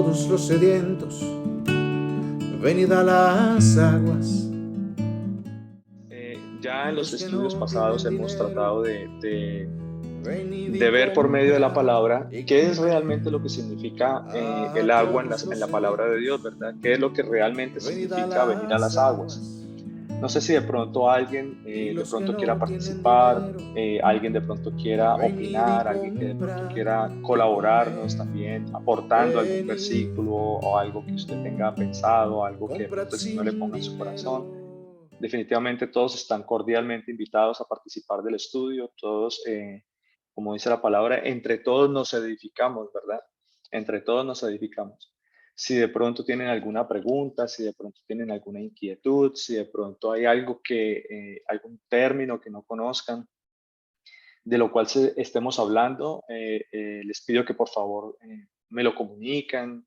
todos los sedientos, venid a las aguas. Ya en los Los que estudios no pasados tienen hemos dinero, tratado de venid y de ver por medio de la comprad palabra y qué es comed. realmente lo que significa A el agua todos en los la palabra de Dios, sedientos, ¿verdad? ¿Qué es lo que realmente venid a significa venir a las las aguas? aguas. No sé si de pronto alguien Y de los que pronto quiera no tienen participar, dinero, alguien de pronto quiera venid y opinar, alguien que de pronto comprad quiera y colaborarnos comed. también, aportando algún Venid, versículo o algo que usted tenga pensado, algo que de comprad pronto el Señor le sin ponga en su corazón. dinero. Definitivamente todos están cordialmente invitados a participar del estudio, todos, como dice la palabra, entre todos nos edificamos, ¿verdad? Entre todos nos edificamos. Si de pronto tienen alguna pregunta, si de pronto tienen alguna inquietud, si de pronto hay algo algún término que no conozcan, de lo cual estemos hablando, les pido que por favor me lo comunican.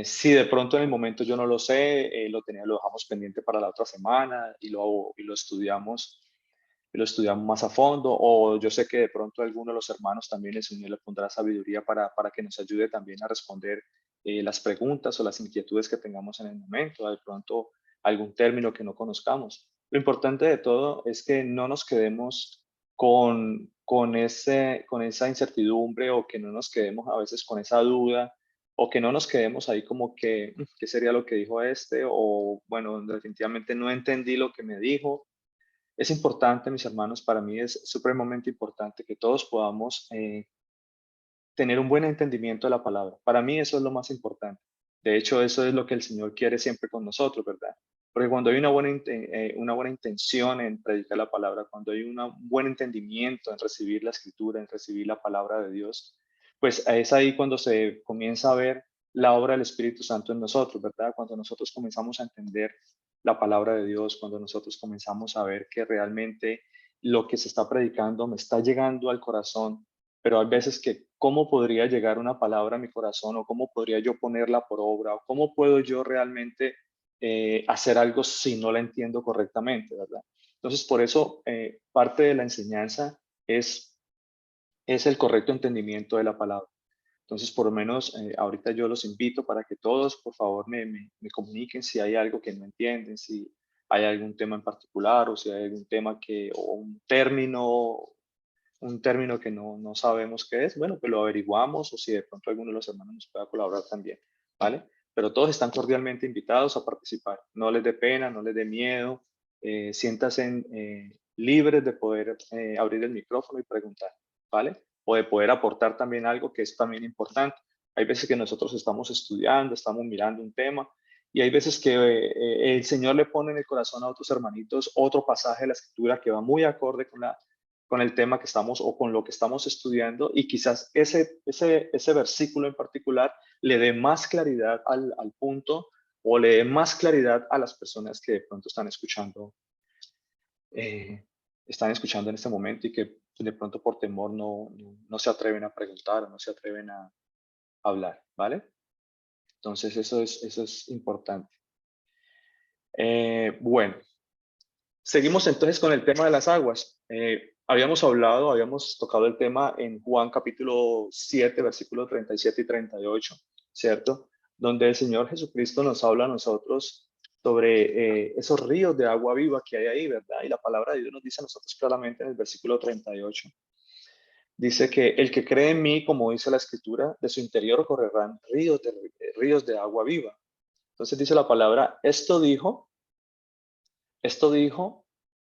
Si de pronto en el momento yo no lo sé, lo dejamos pendiente para la otra semana y lo estudiamos más a fondo, o yo sé que de pronto alguno de los hermanos también el Señor le pondrá sabiduría para que nos ayude también a responder las preguntas o las inquietudes que tengamos en el momento, de pronto algún término que no conozcamos. Lo importante de todo es que no nos quedemos con esa incertidumbre, o que no nos quedemos a veces con esa duda, o que no nos quedemos ahí como que, ¿qué sería lo que dijo este? O bueno, definitivamente no entendí lo que me dijo. Es importante, mis hermanos, para mí es supremamente importante que todos podamos tener un buen entendimiento de la palabra. Para mí eso es lo más importante. De hecho, eso es lo que el Señor quiere siempre con nosotros, ¿verdad? Porque cuando hay una buena intención en predicar la palabra, cuando hay un buen entendimiento en recibir la escritura, en recibir la palabra de Dios, pues es ahí cuando se comienza a ver la obra del Espíritu Santo en nosotros, ¿verdad? Cuando nosotros comenzamos a entender la palabra de Dios, cuando nosotros comenzamos a ver que realmente lo que se está predicando me está llegando al corazón, pero hay veces que cómo podría llegar una palabra a mi corazón, o cómo podría yo ponerla por obra, o cómo puedo yo realmente hacer algo si no la entiendo correctamente, ¿verdad? Entonces, por eso parte de la enseñanza es el correcto entendimiento de la palabra. Entonces, por lo menos ahorita yo los invito para que todos, por favor, me comuniquen si hay algo que no entienden, si hay algún tema en particular, o si hay algún tema o un término que no sabemos qué es, bueno, pues lo averiguamos, o si de pronto alguno de los hermanos nos pueda colaborar también, ¿vale? Pero todos están cordialmente invitados a participar. No les dé pena, no les dé miedo, siéntanse libres de poder abrir el micrófono y preguntar, ¿vale? O de poder aportar también algo que es también importante. Hay veces que nosotros estamos estudiando, estamos mirando un tema, y hay veces que el Señor le pone en el corazón a otros hermanitos otro pasaje de la Escritura que va muy acorde con el tema que estamos, o con lo que estamos estudiando, y quizás ese versículo en particular le dé más claridad al punto, o le dé más claridad a las personas que de pronto eh, están escuchando en este momento, y que de pronto por temor no se atreven a preguntar, o no se atreven a hablar, ¿vale? Entonces eso es importante. Bueno, seguimos entonces con el tema de las aguas. Habíamos tocado el tema en Juan capítulo 7, versículos 37 y 38, ¿cierto? Donde el Señor Jesucristo nos habla a nosotros sobre esos ríos de agua viva que hay ahí, ¿verdad? Y la palabra de Dios nos dice a nosotros claramente en el versículo 38. Dice que el que cree en mí, como dice la Escritura, de su interior correrán ríos de agua viva. Entonces dice la palabra, esto dijo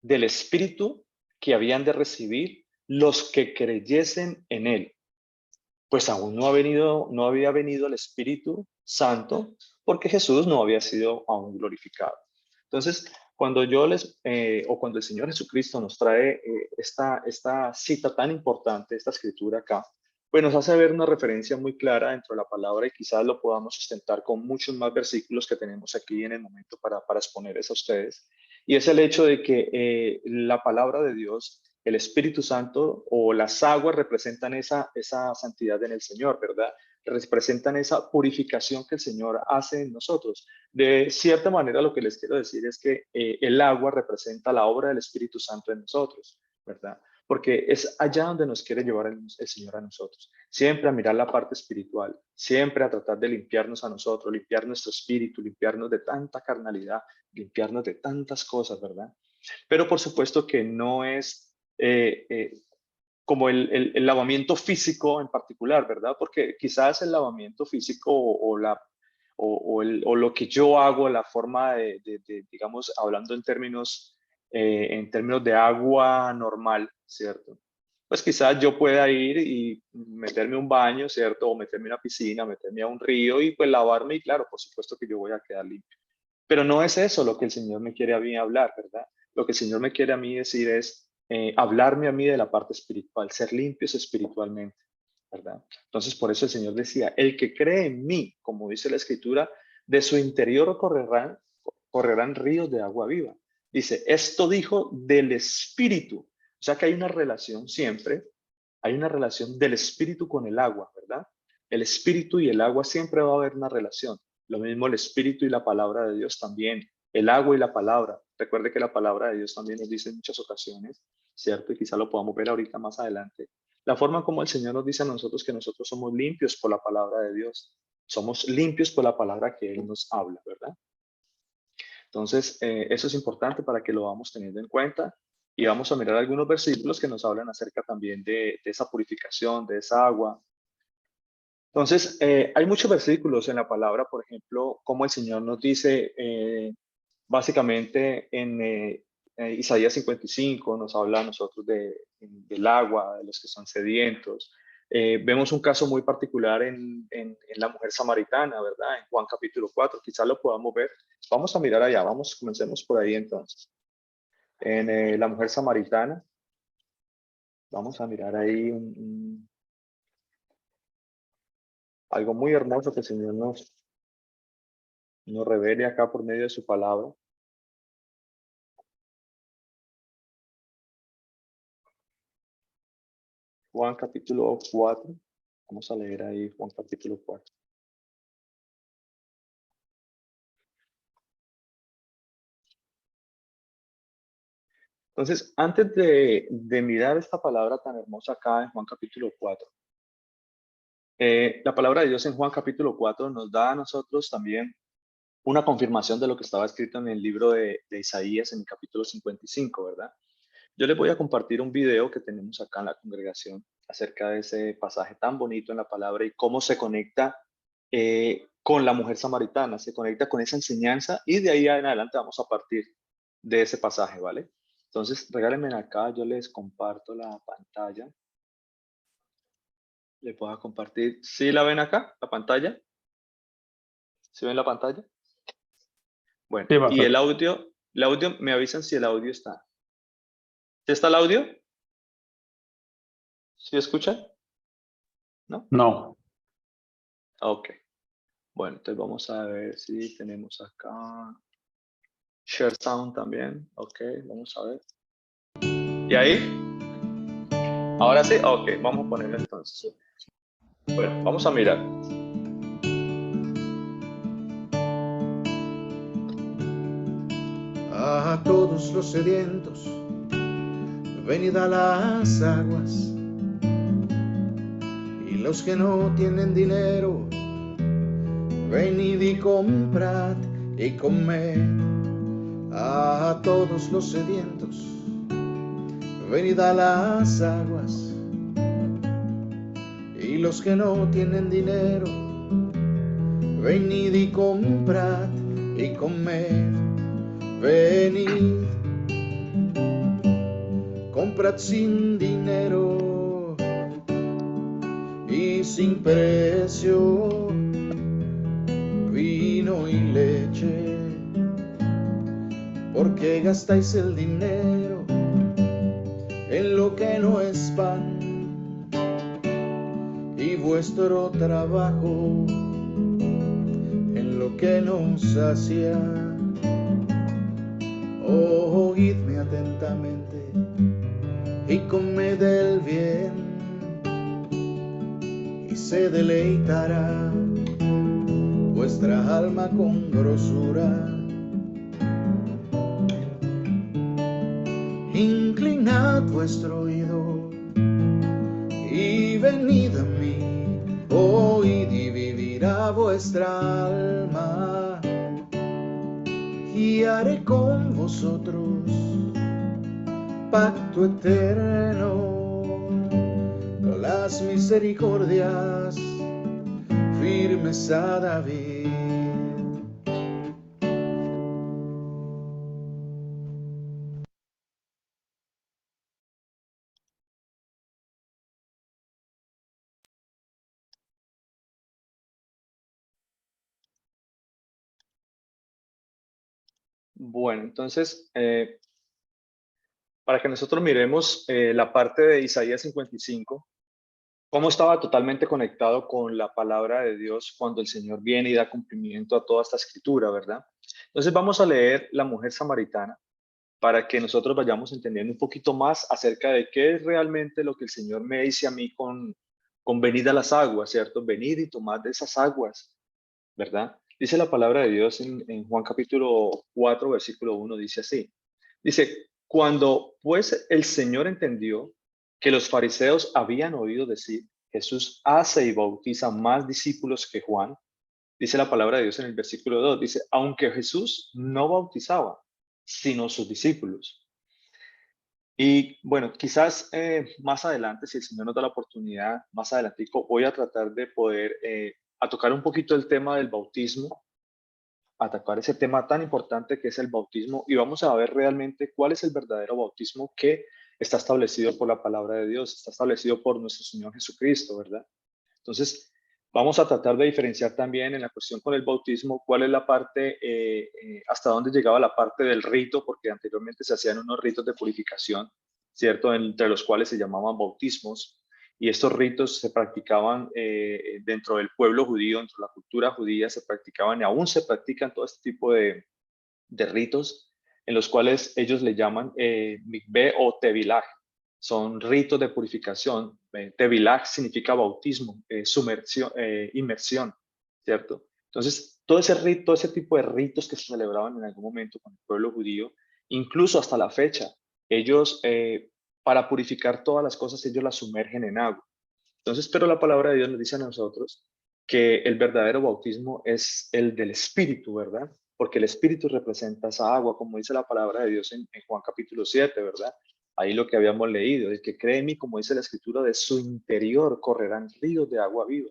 del Espíritu que habían de recibir los que creyesen en Él, pues aún no había venido el Espíritu Santo, porque Jesús no había sido aún glorificado. Entonces, cuando el Señor Jesucristo nos trae esta cita tan importante, esta escritura acá, pues nos hace ver una referencia muy clara dentro de la palabra, y quizás lo podamos sustentar con muchos más versículos que tenemos aquí en el momento para exponerles a ustedes. Y es el hecho de que la palabra de Dios, el Espíritu Santo o las aguas representan esa santidad en el Señor, ¿verdad? Representan esa purificación que el Señor hace en nosotros. De cierta manera, lo que les quiero decir es que el agua representa la obra del Espíritu Santo en nosotros, ¿verdad? porque es allá donde nos quiere llevar el Señor a nosotros. Siempre a mirar la parte espiritual, siempre a tratar de limpiarnos a nosotros, limpiar nuestro espíritu, limpiarnos de tanta carnalidad, limpiarnos de tantas cosas, ¿verdad? Pero por supuesto que no es como el lavamiento físico en particular, ¿verdad? Porque quizás el lavamiento físico o lo que yo hago, la forma digamos, hablando en términos de agua normal, ¿cierto? Pues quizás yo pueda ir y meterme a un baño, ¿cierto? O meterme a una piscina, meterme a un río y pues lavarme y claro, por supuesto que yo voy a quedar limpio. Pero no es eso lo que el Señor me quiere a mí hablar, ¿verdad? Lo que el Señor me quiere a mí decir es hablarme a mí de la parte espiritual, ser limpios espiritualmente, ¿verdad? Entonces, por eso el Señor decía, el que cree en mí, como dice la Escritura, de su interior correrán ríos de agua viva. Dice, esto dijo del Espíritu. O sea que hay una relación siempre, hay una relación del Espíritu con el agua, ¿verdad? El Espíritu y el agua siempre va a haber una relación. Lo mismo el Espíritu y la palabra de Dios también. El agua y la palabra. Recuerde que la palabra de Dios también nos dice en muchas ocasiones, ¿cierto? Y quizá lo podamos ver ahorita más adelante. La forma como el Señor nos dice a nosotros que nosotros somos limpios por la palabra de Dios. Somos limpios por la palabra que Él nos habla, ¿verdad? Entonces, eso es importante para que lo vamos teniendo en cuenta. Y vamos a mirar algunos versículos que nos hablan acerca también de esa purificación, de esa agua. Entonces, hay muchos versículos en la palabra, por ejemplo, como el Señor nos dice, básicamente en Isaías 55 nos habla a nosotros del agua, de los que son sedientos. Vemos un caso muy particular en la mujer samaritana, ¿verdad? En Juan capítulo 4, quizás lo podamos ver. Vamos a mirar allá, comencemos por ahí entonces. En la mujer samaritana, vamos a mirar ahí algo muy hermoso que el Señor nos revele acá por medio de su palabra. Juan capítulo 4. Vamos a leer ahí Juan capítulo 4. Entonces, antes de mirar esta palabra tan hermosa acá en Juan capítulo 4, la palabra de Dios en Juan capítulo 4 nos da a nosotros también una confirmación de lo que estaba escrito en el libro de Isaías en el capítulo 55, ¿verdad? Yo les voy a compartir un video que tenemos acá en la congregación acerca de ese pasaje tan bonito en la palabra y cómo se conecta con la mujer samaritana, se conecta con esa enseñanza y de ahí en adelante vamos a partir de ese pasaje, ¿vale? Entonces, regálenme acá, yo les comparto la pantalla. Le puedo compartir. ¿Sí la ven acá, la pantalla? ¿Sí ven la pantalla? Bueno, Sí, y pastor. el audio, me avisan si el audio está. ¿Sí está el audio? ¿Sí escuchan? ¿No? No. Ok. Bueno, entonces vamos a ver si tenemos acá Share Sound también. Ok, vamos a ver. ¿Y ahí? ¿Ahora sí? Ok, vamos a ponerlo entonces. Bueno, vamos a mirar. A todos los sedientos, venid a las aguas. Y los que no tienen dinero, venid y comprad y comed. A todos los sedientos, venid a las aguas. Y los que no tienen dinero, venid y comprad y comed. Venid, comprad sin dinero y sin precio vino y leche. Porque gastáis el dinero en lo que no es pan y vuestro trabajo en lo que no sacia. Oídme atentamente y comed el bien, y se deleitará vuestra alma con grosura. inclinad vuestro oído y venid a mí, oíd y vivirá vuestra alma, y haré con vosotros pacto eterno, con las misericordias firmes a David. Bueno, entonces, para que nosotros miremos la parte de Isaías 55, cómo estaba totalmente conectado con la palabra de Dios cuando el Señor viene y da cumplimiento a toda esta escritura, ¿verdad? Entonces vamos a leer la mujer samaritana para que nosotros vayamos entendiendo un poquito más acerca de qué es realmente lo que el Señor me dice a mí con venid a las aguas, ¿cierto? Venid y tomad de esas aguas, ¿verdad? Dice la palabra de Dios en Juan capítulo 4, versículo 1, dice así. Dice, cuando pues el Señor entendió que los fariseos habían oído decir, Jesús hace y bautiza más discípulos que Juan, dice la palabra de Dios en el versículo 2, dice, aunque Jesús no bautizaba, sino sus discípulos. Y bueno, quizás más adelante, si el Señor nos da la oportunidad, más adelante voy a tratar de poder a tocar un poquito el tema del bautismo, atacar ese tema tan importante que es el bautismo y vamos a ver realmente cuál es el verdadero bautismo que está establecido por la palabra de Dios, está establecido por nuestro Señor Jesucristo, ¿verdad? Entonces, vamos a tratar de diferenciar también en la cuestión con el bautismo cuál es la parte, hasta dónde llegaba la parte del rito, porque anteriormente se hacían unos ritos de purificación, ¿cierto? Entre los cuales se llamaban bautismos, y estos ritos se practicaban dentro del pueblo judío, dentro de la cultura judía, se practicaban y aún se practican todo este tipo de ritos en los cuales ellos le llaman mikveh o tevilaj. Son ritos de purificación. Tevilaj significa bautismo, sumersión, inmersión, ¿cierto? Entonces, todo ese rito, todo ese tipo de ritos que se celebraban en algún momento con el pueblo judío, incluso hasta la fecha, ellos, para purificar todas las cosas, ellos las sumergen en agua. Entonces, pero la palabra de Dios nos dice a nosotros que el verdadero bautismo es el del Espíritu, ¿verdad? Porque el Espíritu representa esa agua, como dice la palabra de Dios en Juan capítulo 7, ¿verdad? Ahí lo que habíamos leído, el que cree en mí, como dice la Escritura, de su interior correrán ríos de agua viva,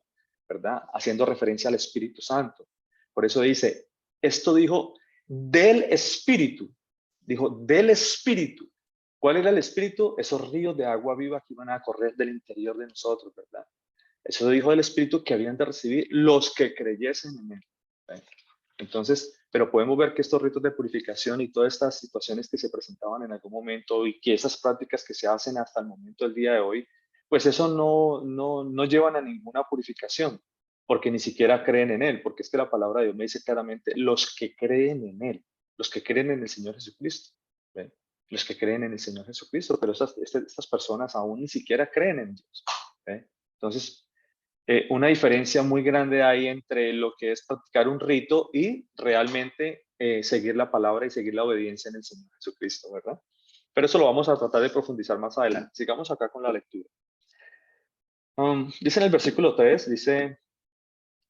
¿verdad? Haciendo referencia al Espíritu Santo. Por eso dice, esto dijo del Espíritu. ¿Cuál era el Espíritu? Esos ríos de agua viva que iban a correr del interior de nosotros, ¿verdad? Eso dijo el Espíritu que habían de recibir los que creyesen en él. ¿Verdad? Entonces, pero podemos ver que estos ritos de purificación y todas estas situaciones que se presentaban en algún momento y que esas prácticas que se hacen hasta el momento del día de hoy, pues eso no llevan a ninguna purificación, porque ni siquiera creen en él, porque es que la palabra de Dios me dice claramente, los que creen en él, los que creen en el Señor Jesucristo, ¿ven? Los que creen en el Señor Jesucristo, pero estas personas aún ni siquiera creen en Dios. ¿Ven? Entonces, una diferencia muy grande hay entre lo que es practicar un rito y realmente seguir la palabra y seguir la obediencia en el Señor Jesucristo, ¿verdad? Pero eso lo vamos a tratar de profundizar más adelante. Sigamos acá con la lectura. Dice en el versículo 3, dice,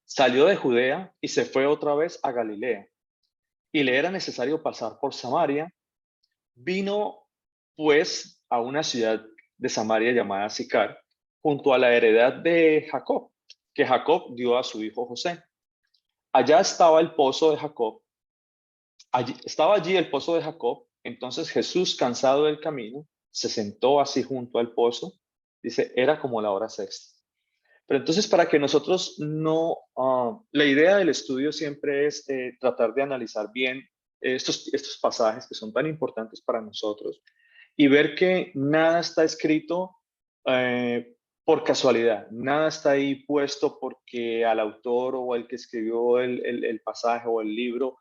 salió de Judea y se fue otra vez a Galilea, y le era necesario pasar por Samaria. Vino pues a una ciudad de Samaria llamada Sicar, junto a la heredad de Jacob, que Jacob dio a su hijo José. Allá estaba el pozo de Jacob, estaba allí el pozo de Jacob. Entonces Jesús, cansado del camino, se sentó así junto al pozo. Dice, era como la hora sexta. Pero entonces, para que nosotros no, la idea del estudio siempre es tratar de analizar bien estos pasajes que son tan importantes para nosotros y ver que nada está escrito por casualidad, nada está ahí puesto porque al autor o al que escribió el pasaje o el libro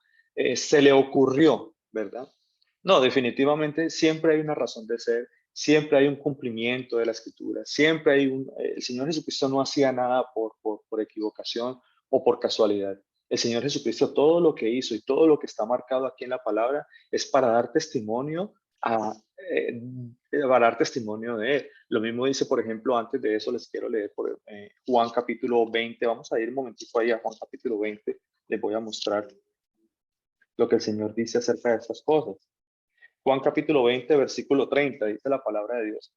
se le ocurrió, ¿verdad? No, definitivamente siempre hay una razón de ser, siempre hay un cumplimiento de la escritura, siempre hay el Señor Jesucristo no hacía nada por equivocación o por casualidad. El Señor Jesucristo todo lo que hizo y todo lo que está marcado aquí en la palabra es para dar testimonio eh, para dar testimonio de él. Lo mismo dice, por ejemplo, antes de eso les quiero leer por Juan capítulo 20. Vamos a ir un momentico ahí a Juan capítulo 20. Les voy a mostrar lo que el Señor dice acerca de estas cosas. Juan capítulo 20, versículo 30, dice la palabra de Dios.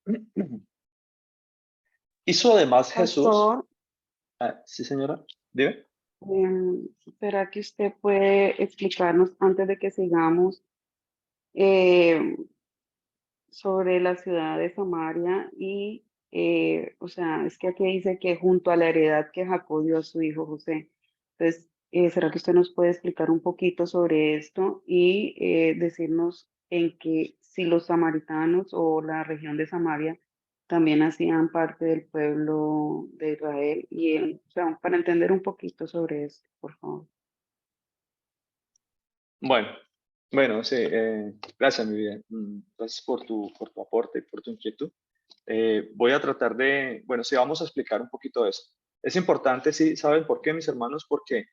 Hizo además Jesús. Pastor, Sí, señora, dime. ¿será que usted puede explicarnos antes de que sigamos eh, sobre la ciudad de Samaria y, o sea, es que aquí dice que junto a la heredad que Jacob dio a su hijo José. Entonces, ¿será que usted nos puede explicar un poquito sobre esto y decirnos en que si los samaritanos o la región de Samaria también hacían parte del pueblo de Israel? Y, o sea, para entender un poquito sobre esto, por favor. Bueno, bueno, sí, gracias, mi vida. Gracias por tu aporte y por tu inquietud. Voy a tratar de, bueno, sí, vamos a explicar un poquito de eso. Es importante, sí, ¿saben por qué, mis hermanos? Porque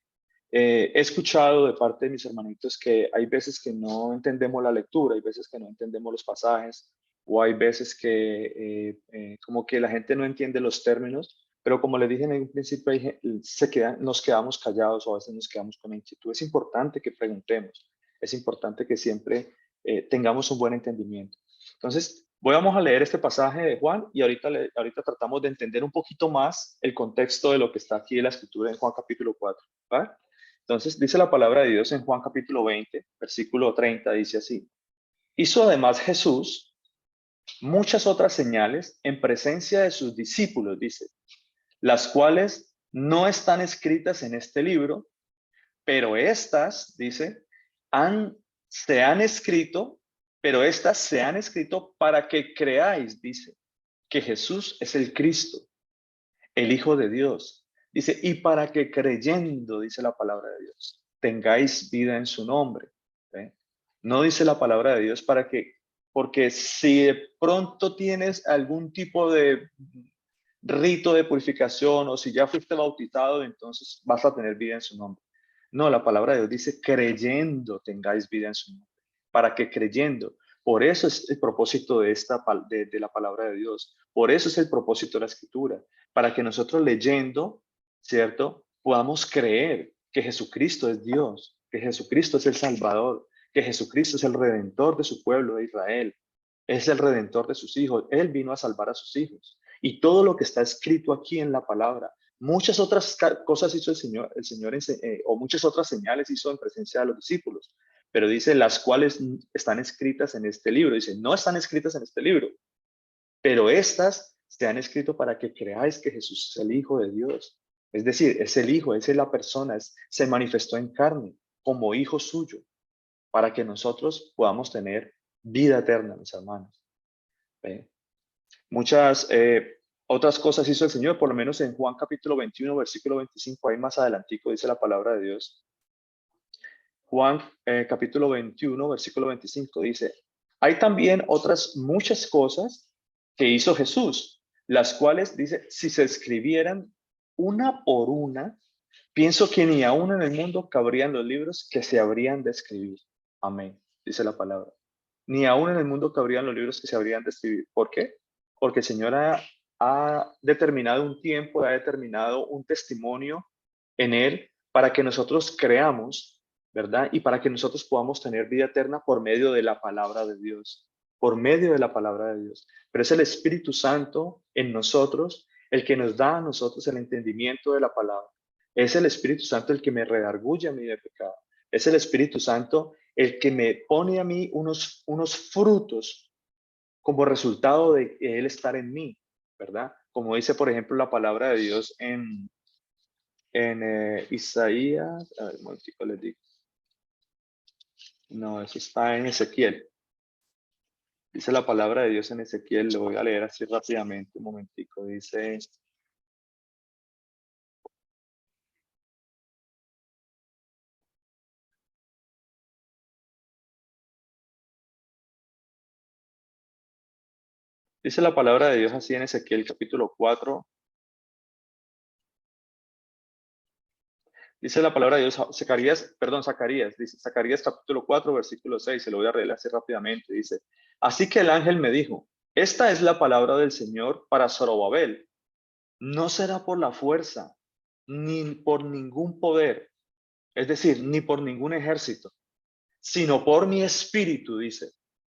he escuchado de parte de mis hermanitos que hay veces que no entendemos la lectura, hay veces que no entendemos los pasajes, o hay veces que como que la gente no entiende los términos, pero como les dije en un principio, nos quedamos callados o a veces nos quedamos con inquietud. Es importante que preguntemos, es importante que siempre tengamos un buen entendimiento. Entonces, vamos a leer este pasaje de Juan y ahorita tratamos de entender un poquito más el contexto de lo que está aquí en la escritura en Juan capítulo 4. ¿Vale? Entonces, dice la palabra de Dios en Juan capítulo 20, versículo 30, dice así. Hizo además Jesús muchas otras señales en presencia de sus discípulos, dice, las cuales no están escritas en este libro, pero estas, dice, se han escrito, pero estas se han escrito para que creáis, dice, que Jesús es el Cristo, el Hijo de Dios. Dice, y para que creyendo, dice la palabra de Dios, tengáis vida en su nombre. ¿Sí? No dice la palabra de Dios porque si de pronto tienes algún tipo de rito de purificación o si ya fuiste bautizado, entonces vas a tener vida en su nombre. No, la palabra de Dios dice creyendo tengáis vida en su nombre. Para que creyendo. Por eso es el propósito de la palabra de Dios. Por eso es el propósito de la escritura. Para que nosotros leyendo, ¿cierto? Podamos creer que Jesucristo es Dios, que Jesucristo es el Salvador, que Jesucristo es el Redentor de su pueblo de Israel. Es el Redentor de sus hijos. Él vino a salvar a sus hijos. Y todo lo que está escrito aquí en la palabra, muchas otras cosas hizo el Señor o muchas otras señales hizo en presencia de los discípulos, pero dice las cuales están escritas en este libro. Dice, no están escritas en este libro, pero estas se han escrito para que creáis que Jesús es el Hijo de Dios. Es decir, es el Hijo, es la persona, se manifestó en carne como Hijo suyo, para que nosotros podamos tener vida eterna, mis hermanos. ¿Ve? Muchas otras cosas hizo el Señor, por lo menos en Juan capítulo 21, versículo 25, ahí más adelantico dice la palabra de Dios. Juan capítulo 21, versículo 25 dice, hay también otras muchas cosas que hizo Jesús, las cuales, dice, si se escribieran una por una, pienso que ni aún en el mundo cabrían los libros que se habrían de escribir. Amén, dice la palabra. Ni aún en el mundo cabrían los libros que se habrían de escribir. ¿Por qué? Porque el Señor ha determinado un tiempo, ha determinado un testimonio en Él para que nosotros creamos, ¿verdad? Y para que nosotros podamos tener vida eterna por medio de la palabra de Dios, por medio de la palabra de Dios. Pero es el Espíritu Santo en nosotros el que nos da a nosotros el entendimiento de la palabra. Es el Espíritu Santo el que me redarguye a mí de pecado. Es el Espíritu Santo el que me pone a mí unos frutos como resultado de Él estar en mí, ¿verdad? Como dice, por ejemplo, la palabra de Dios en Isaías, a ver, un momentico les digo. No, eso está en Ezequiel. Dice la palabra de Dios en Ezequiel, lo voy a leer así rápidamente, un momentico. Dice la palabra de Dios así en Ezequiel capítulo 4, Dice la palabra de Dios, Zacarías, dice, Zacarías capítulo 4, versículo 6, se lo voy a leer así rápidamente, dice, así que el ángel me dijo, esta es la palabra del Señor para Zorobabel, no será por la fuerza, ni por ningún poder, es decir, ni por ningún ejército, sino por mi espíritu, dice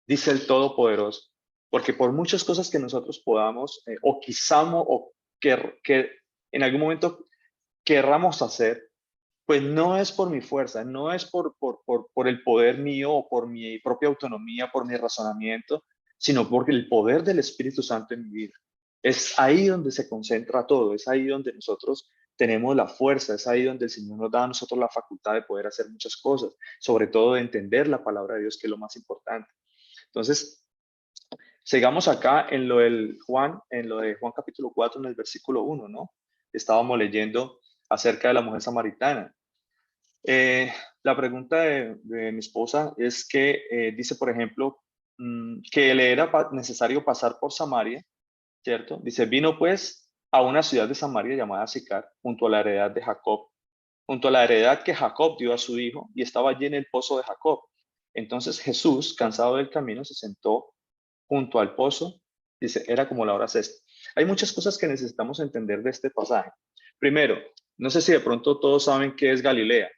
el Todopoderoso. Porque por muchas cosas que nosotros podamos, o quizamos, o que en algún momento querramos hacer, pues no es por mi fuerza, no es por el poder mío o por mi propia autonomía, por mi razonamiento, sino por el poder del Espíritu Santo en mi vida. Es ahí donde se concentra todo, es ahí donde nosotros tenemos la fuerza, es ahí donde el Señor nos da a nosotros la facultad de poder hacer muchas cosas, sobre todo de entender la palabra de Dios, que es lo más importante. Entonces, sigamos acá en lo de Juan capítulo 4, en el versículo 1, ¿no? Estábamos leyendo acerca de la mujer samaritana. La pregunta de mi esposa es que dice, por ejemplo, que le era necesario pasar por Samaria, ¿cierto? Dice, vino pues a una ciudad de Samaria llamada Sicar, junto a la heredad de Jacob, junto a la heredad que Jacob dio a su hijo, y estaba allí en el pozo de Jacob. Entonces Jesús, cansado del camino, se sentó junto al pozo. Dice, era como la hora sexta. Hay muchas cosas que necesitamos entender de este pasaje. Primero, no sé si de pronto todos saben qué es Galilea.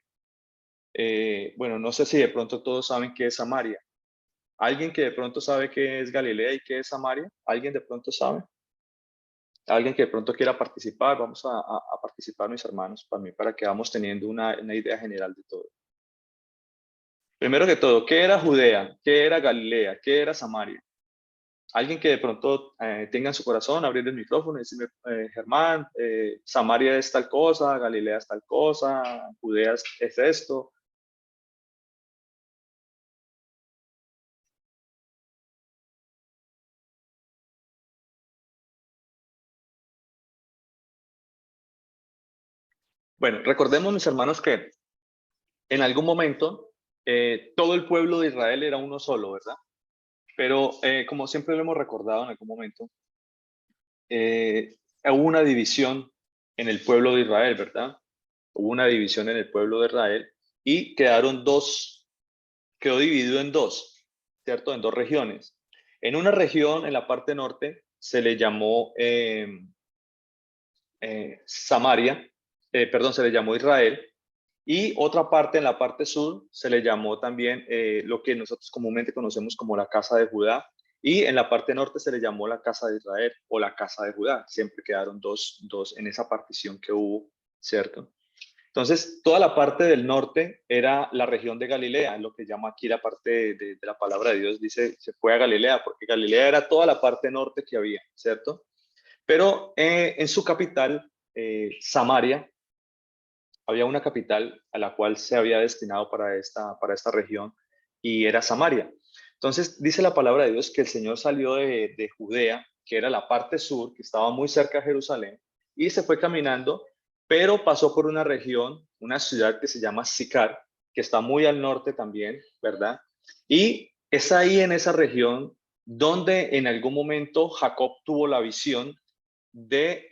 Bueno, no sé si de pronto todos saben qué es Samaria. ¿Alguien que de pronto sabe qué es Galilea y qué es Samaria? ¿Alguien de pronto sabe? ¿Alguien que de pronto quiera participar? Vamos a participar, mis hermanos, para que vamos teniendo una idea general de todo. Primero que todo, ¿qué era Judea? ¿Qué era Galilea? ¿Qué era Samaria? Alguien que de pronto tenga en su corazón, abrir el micrófono y decirme, Germán, Samaria es tal cosa, Galilea es tal cosa, Judea es esto. Bueno, recordemos, mis hermanos, que en algún momento todo el pueblo de Israel era uno solo, ¿verdad? Pero como siempre lo hemos recordado en algún momento, hubo una división en el pueblo de Israel, ¿verdad? Hubo una división en el pueblo de Israel y quedó dividido en dos, ¿cierto? En dos regiones. En una región, en la parte norte, se le llamó Samaria, se le llamó Israel, y otra parte, en la parte sur, se le llamó también lo que nosotros comúnmente conocemos como la casa de Judá, y en la parte norte se le llamó la casa de Israel o la casa de Judá. Siempre quedaron dos en esa partición que hubo, ¿cierto? Entonces, toda la parte del norte era la región de Galilea, lo que llama aquí la parte de la palabra de Dios, dice, se fue a Galilea, porque Galilea era toda la parte norte que había, ¿cierto? Pero en su capital, Samaria, había una capital a la cual se había destinado para esta región y era Samaria. Entonces dice la palabra de Dios que el Señor salió de Judea, que era la parte sur, que estaba muy cerca de Jerusalén, y se fue caminando, pero pasó por una región, una ciudad que se llama Sicar, que está muy al norte también, ¿verdad? Y es ahí en esa región donde en algún momento Jacob tuvo la visión de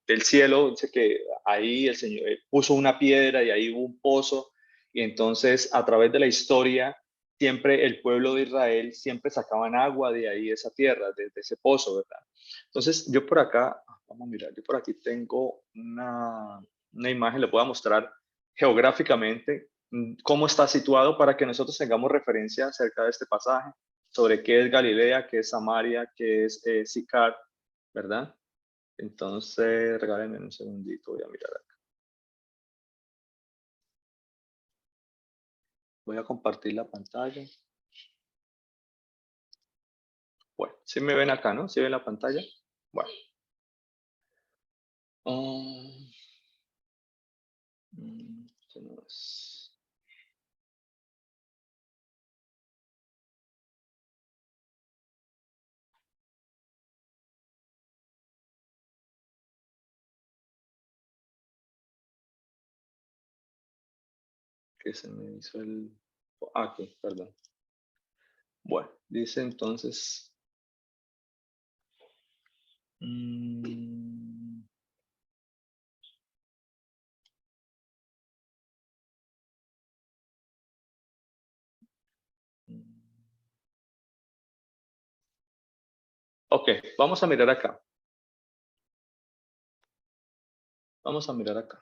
del cielo. Dice que ahí el Señor puso una piedra y ahí hubo un pozo, y entonces a través de la historia siempre el pueblo de Israel siempre sacaban agua de ahí, de esa tierra, de ese pozo, ¿verdad? Entonces yo por acá, vamos a mirar, yo por aquí tengo una imagen, le voy a mostrar geográficamente cómo está situado para que nosotros tengamos referencia acerca de este pasaje, sobre qué es Galilea, qué es Samaria, qué es Sicar, ¿verdad? Entonces, regálenme un segundito, voy a mirar acá. Voy a compartir la pantalla. Bueno, ¿sí me ven acá, no? ¿Sí ven la pantalla? Bueno. Este no es. Que se me hizo el... Aquí, perdón. Bueno, dice entonces... Ok, vamos a mirar acá. Vamos a mirar acá.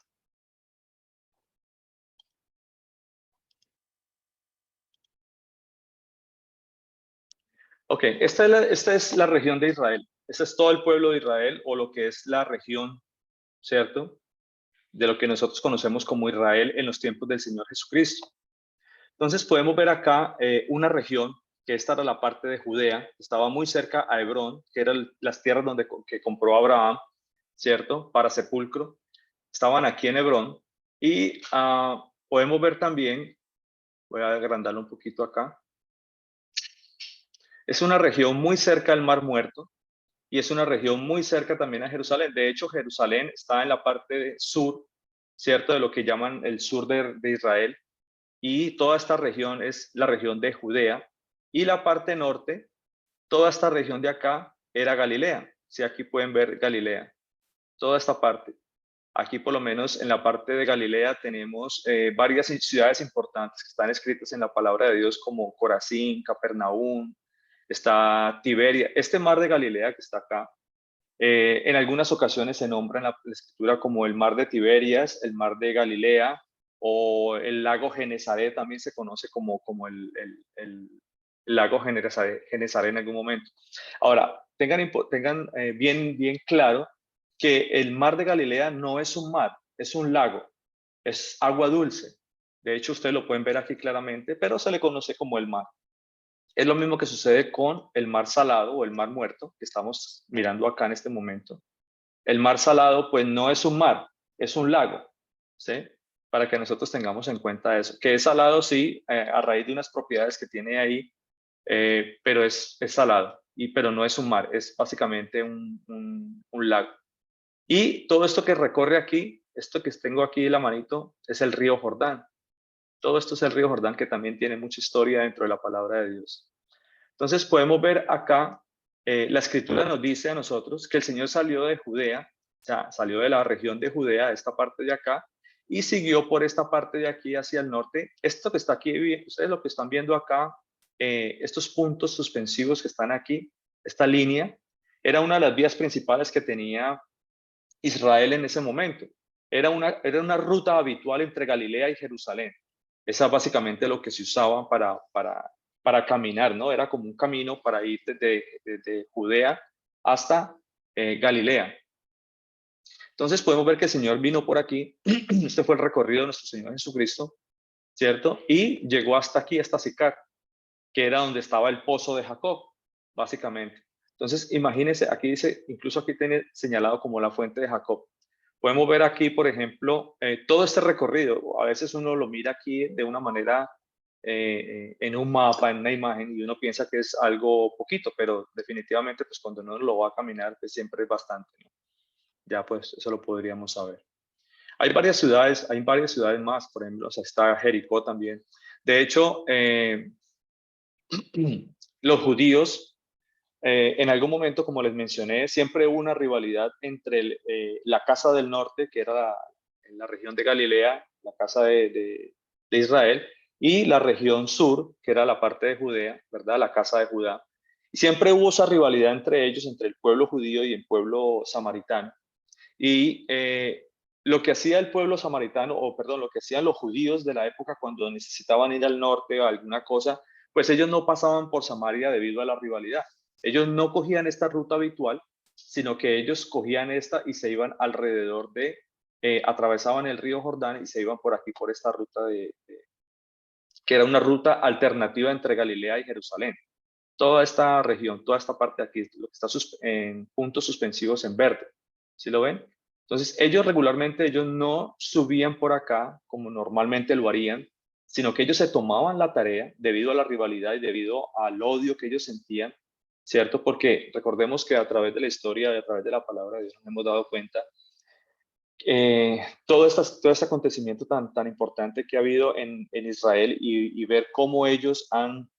Ok, esta es la región de Israel. Este es todo el pueblo de Israel, o lo que es la región, ¿cierto? De lo que nosotros conocemos como Israel en los tiempos del Señor Jesucristo. Entonces podemos ver acá una región, que esta era la parte de Judea, estaba muy cerca a Hebrón, que eran las tierras que compró Abraham, ¿cierto? Para sepulcro. Estaban aquí en Hebrón. Y podemos ver también, voy a agrandarlo un poquito acá, es una región muy cerca al Mar Muerto, y es una región muy cerca también a Jerusalén. De hecho, Jerusalén está en la parte sur, ¿cierto? De lo que llaman el sur de Israel, y toda esta región es la región de Judea, y la parte norte, toda esta región de acá era Galilea. Si aquí pueden ver Galilea, toda esta parte. Aquí por lo menos en la parte de Galilea tenemos varias ciudades importantes que están escritas en la palabra de Dios, como Corazín, Capernaum, está Tiberia. Este mar de Galilea que está acá, en algunas ocasiones se nombra en la escritura como el mar de Tiberias, el mar de Galilea, o el lago Genesaret también se conoce como el lago Genesaret en algún momento. Ahora, tengan bien claro que el mar de Galilea no es un mar, es un lago, es agua dulce. De hecho, ustedes lo pueden ver aquí claramente, pero se le conoce como el mar. Es lo mismo que sucede con el mar salado o el mar muerto que estamos mirando acá en este momento. El mar salado, pues no es un mar, es un lago, ¿sí? Para que nosotros tengamos en cuenta eso. Que es salado, sí, a raíz de unas propiedades que tiene ahí, pero es salado, pero no es un mar, es básicamente un lago. Y todo esto que recorre aquí, esto que tengo aquí en la manito, es el río Jordán. Todo esto es el río Jordán, que también tiene mucha historia dentro de la palabra de Dios. Entonces podemos ver acá, la escritura nos dice a nosotros que el Señor salió de Judea, o sea, salió de la región de Judea, de esta parte de acá, y siguió por esta parte de aquí hacia el norte. Esto que está aquí, ustedes lo que están viendo acá, estos puntos suspensivos que están aquí, esta línea, era una de las vías principales que tenía Israel en ese momento. Era una ruta habitual entre Galilea y Jerusalén. Esa es básicamente lo que se usaba para caminar, ¿no? Era como un camino para ir desde Judea hasta Galilea. Entonces podemos ver que el Señor vino por aquí. Este fue el recorrido de nuestro Señor Jesucristo, ¿cierto? Y llegó hasta aquí, hasta Sicar, que era donde estaba el pozo de Jacob, básicamente. Entonces, imagínense, aquí dice, incluso aquí tiene señalado como la fuente de Jacob. Podemos ver aquí, por ejemplo, todo este recorrido. A veces uno lo mira aquí de una manera, en un mapa, en una imagen, y uno piensa que es algo poquito, pero definitivamente, pues cuando uno lo va a caminar, pues siempre es bastante, ¿no? Ya, pues eso lo podríamos saber. Hay varias ciudades más, por ejemplo, o sea, está Jericó también. De hecho, los judíos, en algún momento, como les mencioné, siempre hubo una rivalidad entre la casa del norte, que era la región de Galilea, la casa de Israel, y la región sur, que era la parte de Judea, ¿verdad? La casa de Judá. Y siempre hubo esa rivalidad entre ellos, entre el pueblo judío y el pueblo samaritano. Y lo que hacía el pueblo samaritano, o perdón, lo que hacían los judíos de la época cuando necesitaban ir al norte o alguna cosa, pues ellos no pasaban por Samaria debido a la rivalidad. Ellos no cogían esta ruta habitual, sino que ellos cogían esta y se iban alrededor atravesaban el río Jordán y se iban por aquí, por esta ruta que era una ruta alternativa entre Galilea y Jerusalén. Toda esta región, toda esta parte de aquí, lo que está en puntos suspensivos en verde. ¿Sí lo ven? Entonces, ellos no subían por acá como normalmente lo harían, sino que ellos se tomaban la tarea debido a la rivalidad y debido al odio que ellos sentían, ¿cierto? Porque recordemos que a través de la historia y a través de la palabra de Dios nos hemos dado cuenta todo este acontecimiento tan importante que ha habido en Israel, y ver cómo ellos han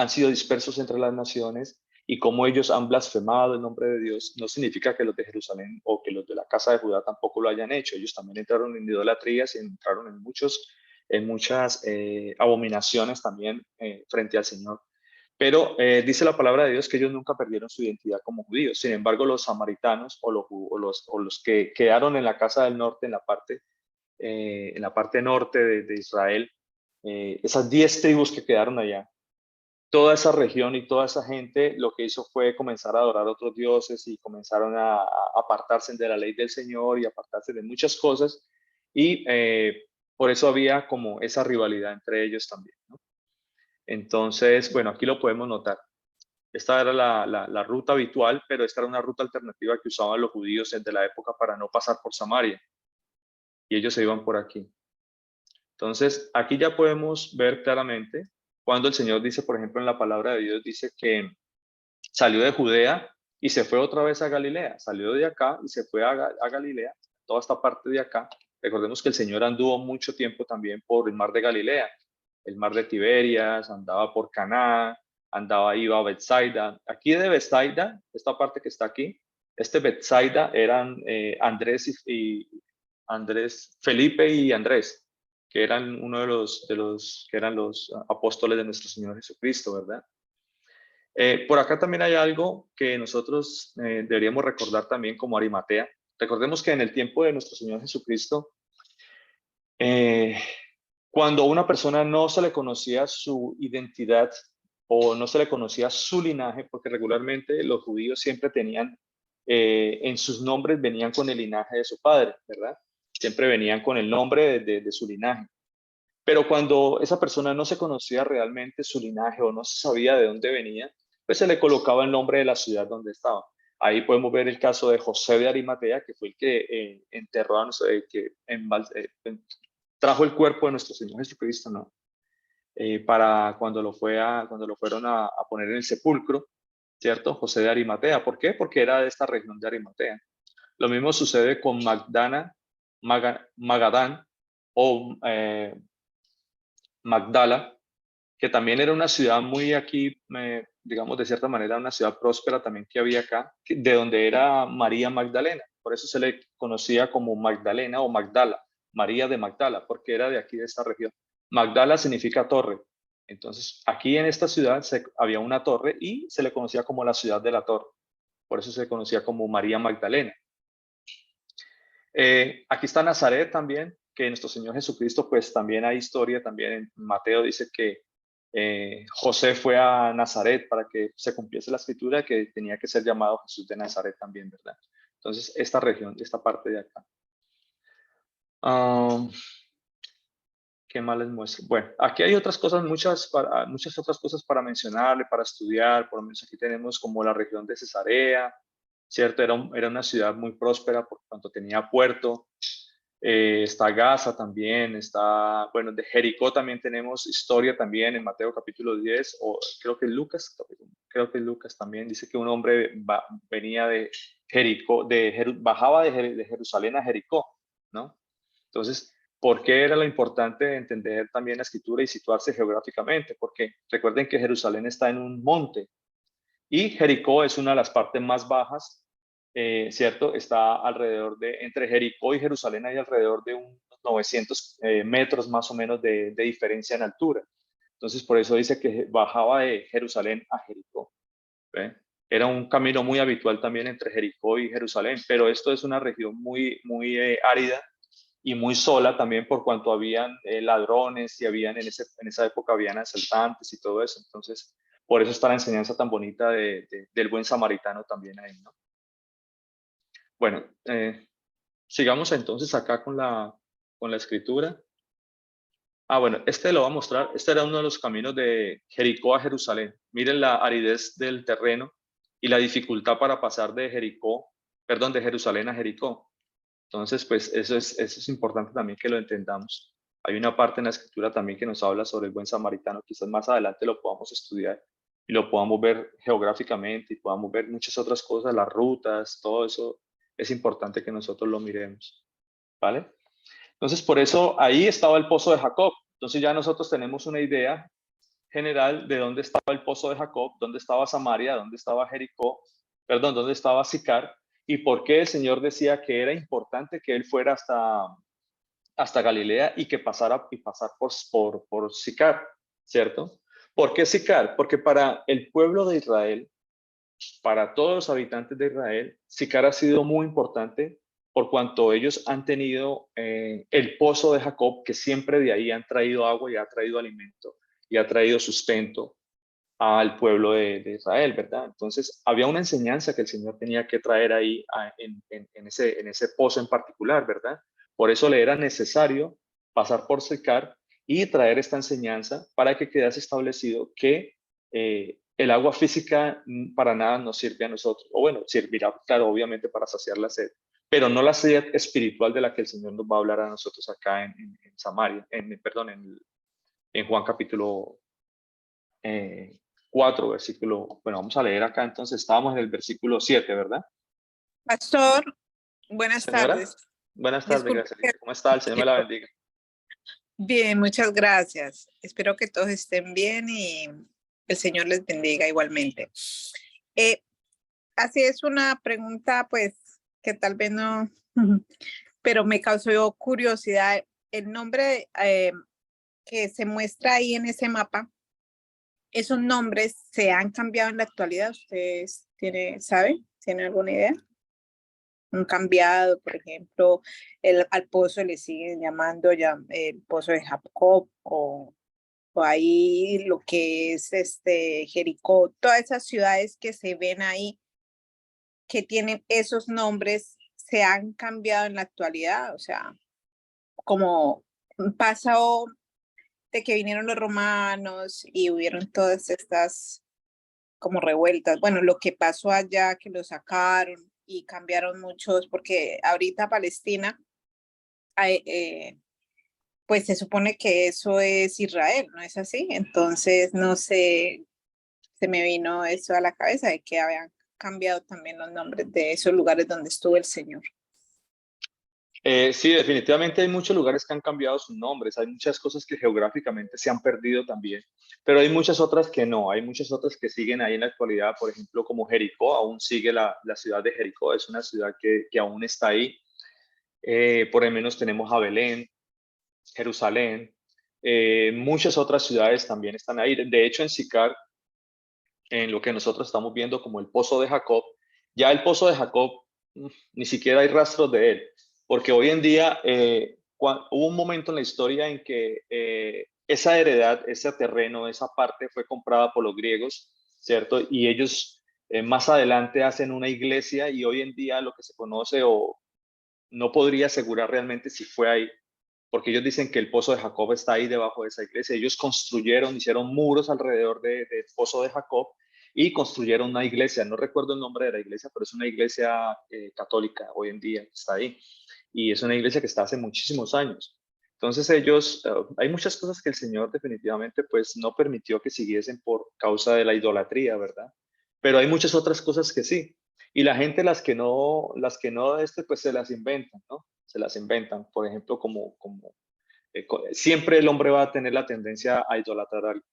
sido dispersos entre las naciones y cómo ellos han blasfemado el nombre de Dios, no significa que los de Jerusalén o que los de la casa de Judá tampoco lo hayan hecho. Ellos también entraron en idolatrías y entraron en muchas abominaciones también frente al Señor. Pero dice la palabra de Dios que ellos nunca perdieron su identidad como judíos. Sin embargo, los samaritanos o los que quedaron en la casa del norte, en la parte norte de Israel, esas 10 tribus que quedaron allá, toda esa región y toda esa gente lo que hizo fue comenzar a adorar a otros dioses y comenzaron a apartarse de la ley del Señor y apartarse de muchas cosas. Y por eso había como esa rivalidad entre ellos también, ¿no? Entonces, bueno, aquí lo podemos notar. Esta era la ruta habitual, pero esta era una ruta alternativa que usaban los judíos desde la época para no pasar por Samaria. Y ellos se iban por aquí. Entonces, aquí ya podemos ver claramente cuando el Señor dice, por ejemplo, en la palabra de Dios, dice que salió de Judea y se fue otra vez a Galilea. Salió de acá y se fue a Galilea, toda esta parte de acá. Recordemos que el Señor anduvo mucho tiempo también por el mar de Galilea, el mar de Tiberias, andaba por Caná, iba a Betsaida. Aquí de Betsaida, esta parte que está aquí, Betsaida eran Felipe y Andrés, que eran uno de los que eran los apóstoles de nuestro Señor Jesucristo, ¿verdad? Por acá también hay algo que nosotros deberíamos recordar también como Arimatea. Recordemos que en el tiempo de nuestro Señor Jesucristo, cuando a una persona no se le conocía su identidad o no se le conocía su linaje, porque regularmente los judíos siempre tenían, en sus nombres venían con el linaje de su padre, ¿verdad? Siempre venían con el nombre de su linaje. Pero cuando esa persona no se conocía realmente su linaje o no se sabía de dónde venía, pues se le colocaba el nombre de la ciudad donde estaba. Ahí podemos ver el caso de José de Arimatea, que fue el que enterró, trajo el cuerpo de nuestro Señor Jesucristo, ¿no? Para cuando lo fueron a poner en el sepulcro, ¿cierto? José de Arimatea. ¿Por qué? Porque era de esta región de Arimatea. Lo mismo sucede con Magadán o Magdala, que también era una ciudad muy aquí, digamos de cierta manera, una ciudad próspera también que había acá, de donde era María Magdalena. Por eso se le conocía como Magdalena o Magdala, María de Magdala, porque era de aquí, de esta región. Magdala significa torre. Entonces, aquí en esta ciudad había una torre y se le conocía como la ciudad de la torre. Por eso se conocía como María Magdalena. Aquí está Nazaret también, que nuestro Señor Jesucristo, pues también hay historia, también en Mateo dice que José fue a Nazaret para que se cumpliese la escritura, que tenía que ser llamado Jesús de Nazaret también, ¿verdad? Entonces, esta región, esta parte de acá. ¿Qué más les muestro? Bueno, aquí hay otras cosas, muchas otras cosas para mencionarle, para estudiar. Por lo menos aquí tenemos como la región de Cesarea, ¿cierto? Era una ciudad muy próspera por cuanto tenía puerto. Está Gaza también, bueno, de Jericó también tenemos historia también en Mateo capítulo 10, o creo que Lucas también dice que un hombre venía de Jericó, bajaba de Jerusalén a Jericó, ¿no? Entonces, ¿por qué era lo importante entender también la escritura y situarse geográficamente? Porque recuerden que Jerusalén está en un monte y Jericó es una de las partes más bajas, ¿cierto? Está entre Jericó y Jerusalén hay alrededor de unos 900 metros más o menos de diferencia en altura. Entonces, por eso dice que bajaba de Jerusalén a Jericó. ¿Ve? Era un camino muy habitual también entre Jericó y Jerusalén, pero esto es una región muy, muy árida y muy sola también por cuanto habían ladrones y habían en esa época habían asaltantes y todo eso. Entonces, por eso está la enseñanza tan bonita del buen samaritano también ahí, ¿no? Bueno, sigamos entonces acá con la escritura. Bueno, este lo voy a mostrar. Este era uno de los caminos de Jericó a Jerusalén. Miren la aridez del terreno y la dificultad para pasar de Jerusalén a Jericó. Entonces, pues eso es importante también que lo entendamos. Hay una parte en la escritura también que nos habla sobre el buen samaritano. Quizás más adelante lo podamos estudiar y lo podamos ver geográficamente y podamos ver muchas otras cosas, las rutas, todo eso es importante que nosotros lo miremos. ¿Vale? Entonces, por eso ahí estaba el pozo de Jacob. Entonces ya nosotros tenemos una idea general de dónde estaba el pozo de Jacob, dónde estaba Samaria, dónde estaba Jericó, dónde estaba Sicar, y por qué el Señor decía que era importante que él fuera hasta Galilea y que pasar por Sicar, ¿cierto? ¿Por qué Sicar? Porque para el pueblo de Israel, para todos los habitantes de Israel, Sicar ha sido muy importante por cuanto ellos han tenido el pozo de Jacob, que siempre de ahí han traído agua y ha traído alimento y ha traído sustento al pueblo de Israel, ¿verdad? Entonces, había una enseñanza que el Señor tenía que traer ahí en ese pozo en particular, ¿verdad? Por eso le era necesario pasar por Sicar y traer esta enseñanza para que quedase establecido que el agua física para nada nos sirve a nosotros. O bueno, servirá, claro, obviamente para saciar la sed, pero no la sed espiritual de la que el Señor nos va a hablar a nosotros acá en Samaria, perdón, en Juan capítulo 4, versículo, bueno, vamos a leer acá, entonces estábamos en el versículo 7, ¿verdad? Pastor, buenas Señora, tardes. buenas tardes, Disculpe. Graciela. ¿Cómo está? El Señor me la bendiga. Bien, muchas gracias. Espero que todos estén bien y el Señor les bendiga igualmente. Así es una pregunta, pues, que tal vez no, pero me causó curiosidad. El nombre que se muestra ahí en ese mapa, ¿esos nombres se han cambiado en la actualidad? ¿Ustedes saben? ¿Tienen alguna idea? Han cambiado, por ejemplo, al pozo le siguen llamando ya el pozo de Jacob o ahí lo que es Jericó, todas esas ciudades que se ven ahí que tienen esos nombres se han cambiado en la actualidad, o sea, como pasó de que vinieron los romanos y hubieron todas estas como revueltas. Bueno, lo que pasó allá, que lo sacaron y cambiaron muchos, porque ahorita Palestina, pues se supone que eso es Israel, ¿no es así? Entonces, no sé, se me vino eso a la cabeza de que habían cambiado también los nombres de esos lugares donde estuvo el Señor. Sí, definitivamente hay muchos lugares que han cambiado sus nombres, hay muchas cosas que geográficamente se han perdido también, pero hay muchas otras que no, hay muchas otras que siguen ahí en la actualidad, por ejemplo, como Jericó, aún sigue la ciudad de Jericó, es una ciudad que aún está ahí. Por lo menos tenemos a Belén, Jerusalén, muchas otras ciudades también están ahí. De hecho, en Sicar, en lo que nosotros estamos viendo como el pozo de Jacob, ya el pozo de Jacob ni siquiera hay rastros de él, porque hoy en día hubo un momento en la historia en que esa heredad, ese terreno, esa parte fue comprada por los griegos, ¿cierto? Y ellos más adelante hacen una iglesia y hoy en día lo que se conoce o no podría asegurar realmente si fue ahí, porque ellos dicen que el pozo de Jacob está ahí debajo de esa iglesia. Ellos construyeron, hicieron muros alrededor del pozo de Jacob y construyeron una iglesia. No recuerdo el nombre de la iglesia, pero es una iglesia católica hoy en día que está ahí. Y es una iglesia que está hace muchísimos años. Entonces ellos, hay muchas cosas que el Señor definitivamente pues no permitió que siguiesen por causa de la idolatría, ¿verdad? Pero hay muchas otras cosas que sí. Y la gente las que no, pues se las inventan, ¿no? Se las inventan. Por ejemplo, siempre el hombre va a tener la tendencia a idolatrar algo.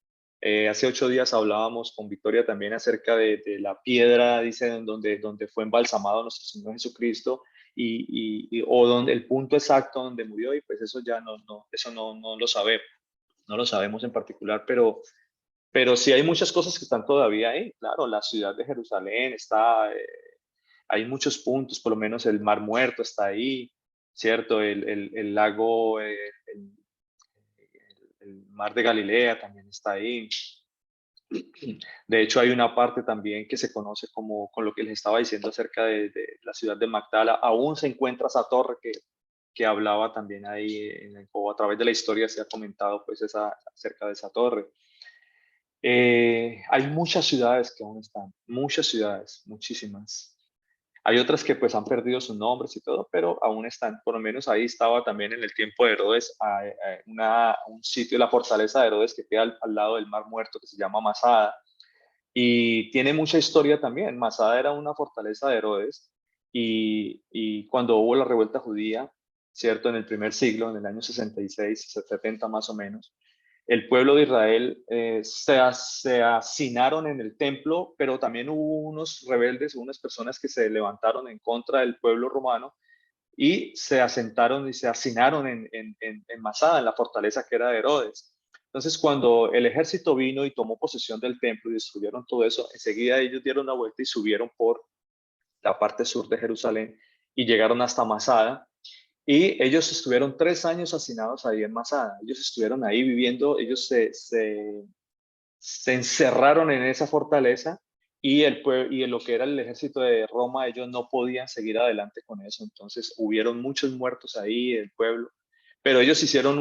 Hace 8 días hablábamos con Victoria también acerca de la piedra, dice, donde fue embalsamado nuestro Señor Jesucristo o donde el punto exacto donde murió y pues eso ya eso no lo sabemos, no lo sabemos en particular, pero sí hay muchas cosas que están todavía ahí. Claro, la ciudad de Jerusalén está, hay muchos puntos, por lo menos el Mar Muerto está ahí, ¿cierto? El lago, el Mar de Galilea también está ahí. De hecho, hay una parte también que se conoce como, con lo que les estaba diciendo acerca de la ciudad de Magdala. Aún se encuentra esa torre que hablaba también ahí, o a través de la historia se ha comentado pues acerca de esa torre. Hay muchas ciudades que aún están, muchas ciudades, muchísimas. Hay otras que pues han perdido sus nombres y todo, pero aún están. Por lo menos ahí estaba también en el tiempo de Herodes un sitio, la fortaleza de Herodes que queda al lado del Mar Muerto que se llama Masada. Y tiene mucha historia también. Masada era una fortaleza de Herodes y cuando hubo la revuelta judía, ¿cierto? En el primer siglo, en el año 66, 70 más o menos, el pueblo de Israel se hacinaron en el templo, pero también hubo unos rebeldes, unas personas que se levantaron en contra del pueblo romano y se asentaron y se hacinaron en Masada, en la fortaleza que era de Herodes. Entonces, cuando el ejército vino y tomó posesión del templo y destruyeron todo eso, enseguida ellos dieron la vuelta y subieron por la parte sur de Jerusalén y llegaron hasta Masada. Y ellos estuvieron 3 años hacinados ahí en Masada. Ellos estuvieron ahí viviendo, ellos se encerraron en esa fortaleza y y lo que era el ejército de Roma, ellos no podían seguir adelante con eso. Entonces hubieron muchos muertos ahí del pueblo, pero ellos hicieron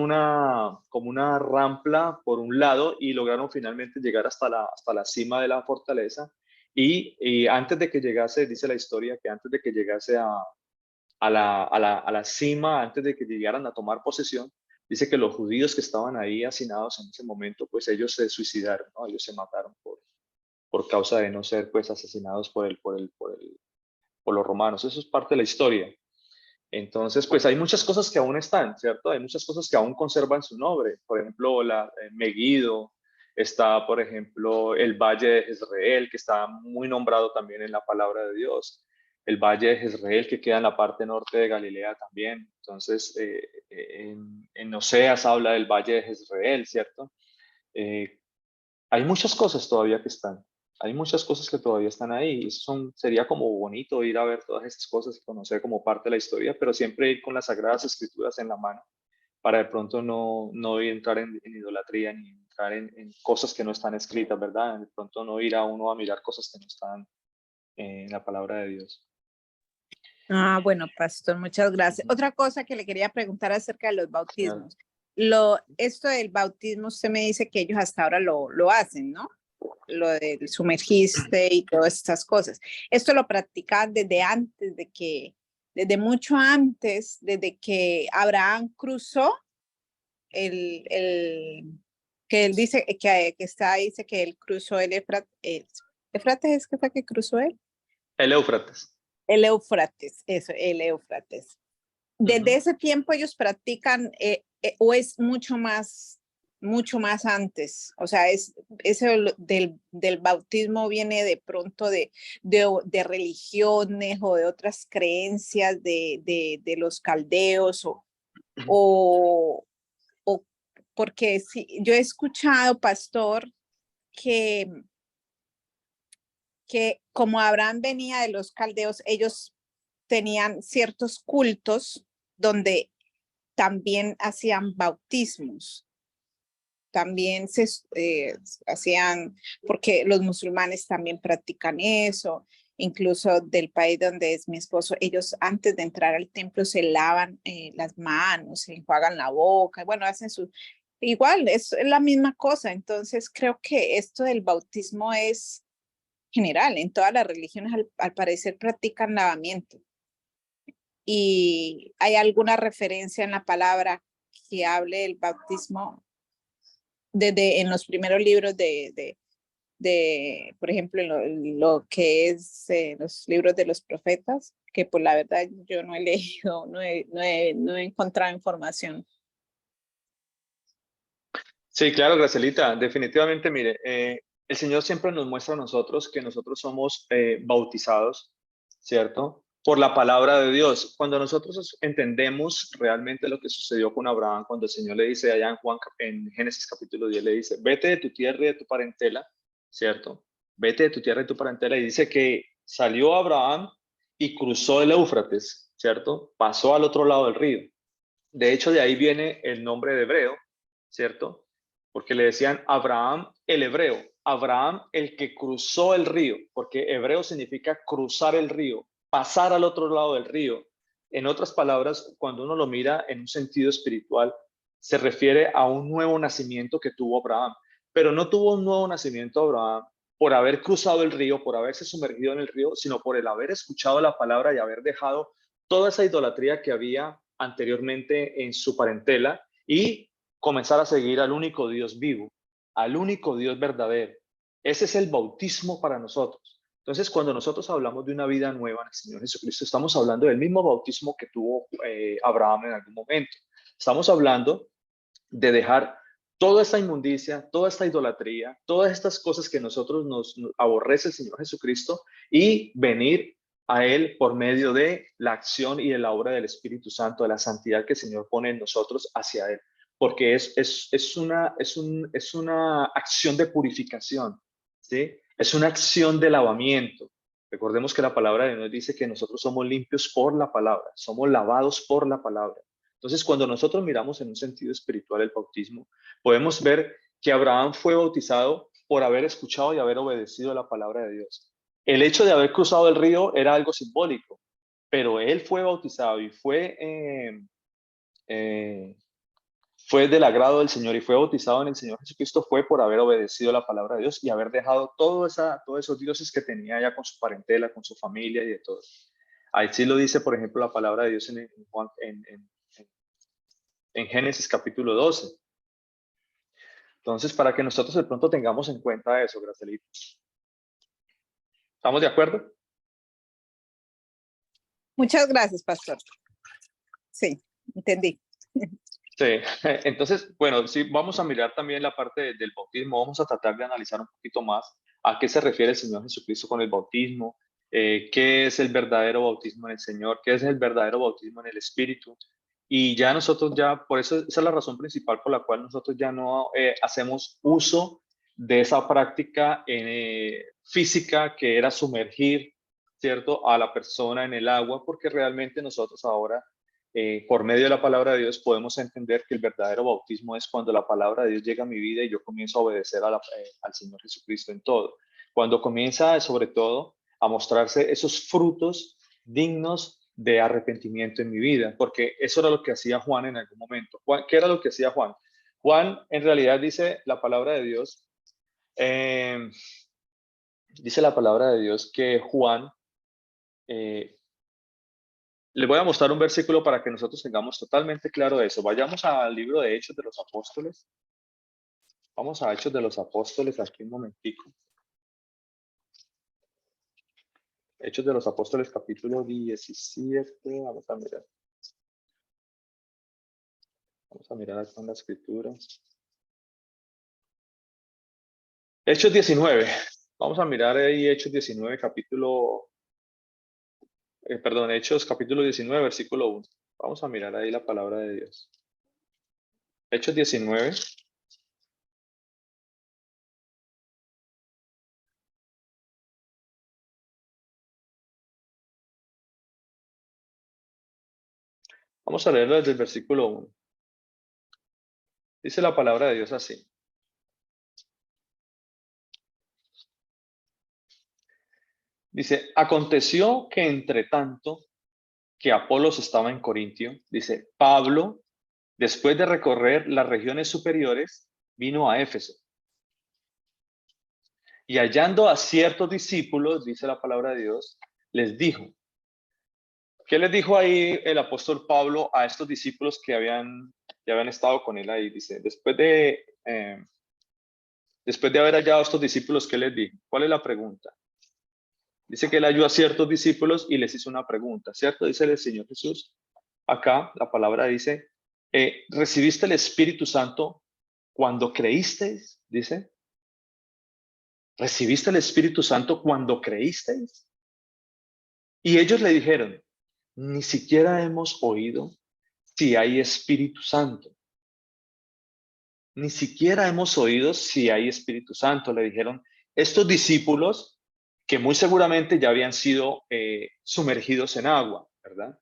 como una rampla por un lado y lograron finalmente llegar hasta la cima de la fortaleza. Y antes de que llegase, dice la historia, que antes de que llegase a la cima, antes de que llegaran a tomar posesión, dice que los judíos que estaban ahí hacinados en ese momento, pues ellos se suicidaron, ¿no? Ellos se mataron por causa de no ser pues asesinados por los romanos. Eso es parte de la historia. Entonces, pues hay muchas cosas que aún están, ¿cierto? Hay muchas cosas que aún conservan su nombre. Por ejemplo, Megiddo, está, por ejemplo, el Valle de Jezreel, que está muy nombrado también en la palabra de Dios. El Valle de Jezreel, que queda en la parte norte de Galilea también. Entonces, en Oseas habla del Valle de Jezreel, ¿cierto? Hay muchas cosas todavía que están. Hay muchas cosas que todavía están ahí. Y sería como bonito ir a ver todas estas cosas y conocer como parte de la historia, pero siempre ir con las Sagradas Escrituras en la mano para de pronto no entrar en idolatría ni entrar en cosas que no están escritas, ¿verdad? De pronto no ir a uno a mirar cosas que no están en la palabra de Dios. Ah, bueno, pastor, muchas gracias. Otra cosa que le quería preguntar acerca de los bautismos. Esto del bautismo, usted me dice que ellos hasta ahora lo hacen, ¿no? Lo del sumergiste y todas estas cosas. Esto lo practicaban desde antes desde mucho antes, desde que Abraham cruzó que él dice dice que él cruzó el Éufrates. ¿Éufrates es que fue que cruzó él? El Éufrates. El Éufrates, eso, el Éufrates. Desde ese tiempo ellos practican, o es mucho más antes, o sea, eso del bautismo viene de pronto de religiones o de otras creencias de los caldeos o porque sí, yo he escuchado, pastor, que como Abraham venía de los caldeos, ellos tenían ciertos cultos donde también hacían bautismos. También se hacían, porque los musulmanes también practican eso, incluso del país donde es mi esposo, ellos antes de entrar al templo se lavan las manos, se enjuagan la boca, bueno, hacen igual, es la misma cosa. Entonces creo que esto del bautismo es general, en todas las religiones al parecer practican lavamiento. ¿Y hay alguna referencia en la palabra que hable del bautismo en los primeros libros por ejemplo, lo que es los libros de los profetas? Que por la verdad yo no he leído, no he encontrado información. Sí, claro, Gracielita, definitivamente, mire, el Señor siempre nos muestra a nosotros que nosotros somos bautizados, ¿cierto? Por la palabra de Dios. Cuando nosotros entendemos realmente lo que sucedió con Abraham, cuando el Señor le dice allá en Génesis capítulo 10, le dice, vete de tu tierra y de tu parentela, ¿cierto? Vete de tu tierra y tu parentela. Y dice que salió Abraham y cruzó el Éufrates, ¿cierto? Pasó al otro lado del río. De hecho, de ahí viene el nombre de hebreo, ¿cierto? Porque le decían Abraham el hebreo, Abraham el que cruzó el río, porque hebreo significa cruzar el río, pasar al otro lado del río. En otras palabras, cuando uno lo mira en un sentido espiritual, se refiere a un nuevo nacimiento que tuvo Abraham, pero no tuvo un nuevo nacimiento Abraham por haber cruzado el río, por haberse sumergido en el río, sino por el haber escuchado la palabra y haber dejado toda esa idolatría que había anteriormente en su parentela y comenzar a seguir al único Dios vivo, al único Dios verdadero. Ese es el bautismo para nosotros. Entonces, cuando nosotros hablamos de una vida nueva en el Señor Jesucristo, estamos hablando del mismo bautismo que tuvo Abraham en algún momento. Estamos hablando de dejar toda esta inmundicia, toda esta idolatría, todas estas cosas que nosotros nos aborrece el Señor Jesucristo y venir a Él por medio de la acción y de la obra del Espíritu Santo, de la santidad que el Señor pone en nosotros hacia Él. porque es una acción de purificación, ¿sí? Es una acción de lavamiento. Recordemos que la palabra de Dios dice que nosotros somos limpios por la palabra, somos lavados por la palabra. Entonces, cuando nosotros miramos en un sentido espiritual el bautismo, podemos ver que Abraham fue bautizado por haber escuchado y haber obedecido la palabra de Dios. El hecho de haber cruzado el río era algo simbólico, pero él fue bautizado y fue del agrado del Señor y fue bautizado en el Señor Jesucristo, fue por haber obedecido la palabra de Dios y haber dejado todos esos dioses que tenía ya con su parentela, con su familia y de todo. Ahí sí lo dice, por ejemplo, la palabra de Dios en Génesis capítulo 12. Entonces, para que nosotros de pronto tengamos en cuenta eso, Gracelita. ¿Estamos de acuerdo? Muchas gracias, pastor. Sí, entendí. Sí, entonces, bueno, sí, vamos a mirar también la parte del bautismo, vamos a tratar de analizar un poquito más a qué se refiere el Señor Jesucristo con el bautismo, qué es el verdadero bautismo en el Señor, qué es el verdadero bautismo en el Espíritu. Y ya nosotros por eso esa es la razón principal por la cual nosotros ya no hacemos uso de esa práctica física que era sumergir, ¿cierto?, a la persona en el agua, porque realmente nosotros ahora por medio de la palabra de Dios podemos entender que el verdadero bautismo es cuando la palabra de Dios llega a mi vida y yo comienzo a obedecer al Señor Jesucristo en todo. Cuando comienza, sobre todo, a mostrarse esos frutos dignos de arrepentimiento en mi vida, porque eso era lo que hacía Juan en algún momento. ¿Qué era lo que hacía Juan? Juan, en realidad, dice la palabra de Dios, que Juan les voy a mostrar un versículo para que nosotros tengamos totalmente claro eso. Vayamos al libro de Hechos de los Apóstoles. Vamos a Hechos de los Apóstoles aquí un momentico. Hechos de los Apóstoles capítulo 17. Vamos a mirar. Vamos a mirar acá en la escritura. Hechos 19. Vamos a mirar ahí Hechos 19 Hechos capítulo 19 versículo 1. Vamos a mirar ahí la palabra de Dios. Hechos 19. Vamos a leerlo desde el versículo 1. Dice la palabra de Dios así. Dice, aconteció que entre tanto que Apolos estaba en Corintio, dice, Pablo, después de recorrer las regiones superiores, vino a Éfeso. Y hallando a ciertos discípulos, dice la palabra de Dios, les dijo. ¿Qué les dijo ahí el apóstol Pablo a estos discípulos que habían estado con él ahí? Dice, después de haber hallado a estos discípulos, ¿qué les dijo? ¿Cuál es la pregunta? Dice que él halló a ciertos discípulos y les hizo una pregunta, ¿cierto? Dice el Señor Jesús. Acá la palabra dice, ¿recibiste el Espíritu Santo cuando creísteis? Dice, ¿recibiste el Espíritu Santo cuando creísteis? Y ellos le dijeron, ni siquiera hemos oído si hay Espíritu Santo. Ni siquiera hemos oído si hay Espíritu Santo, le dijeron estos discípulos que muy seguramente ya habían sido sumergidos en agua, ¿verdad?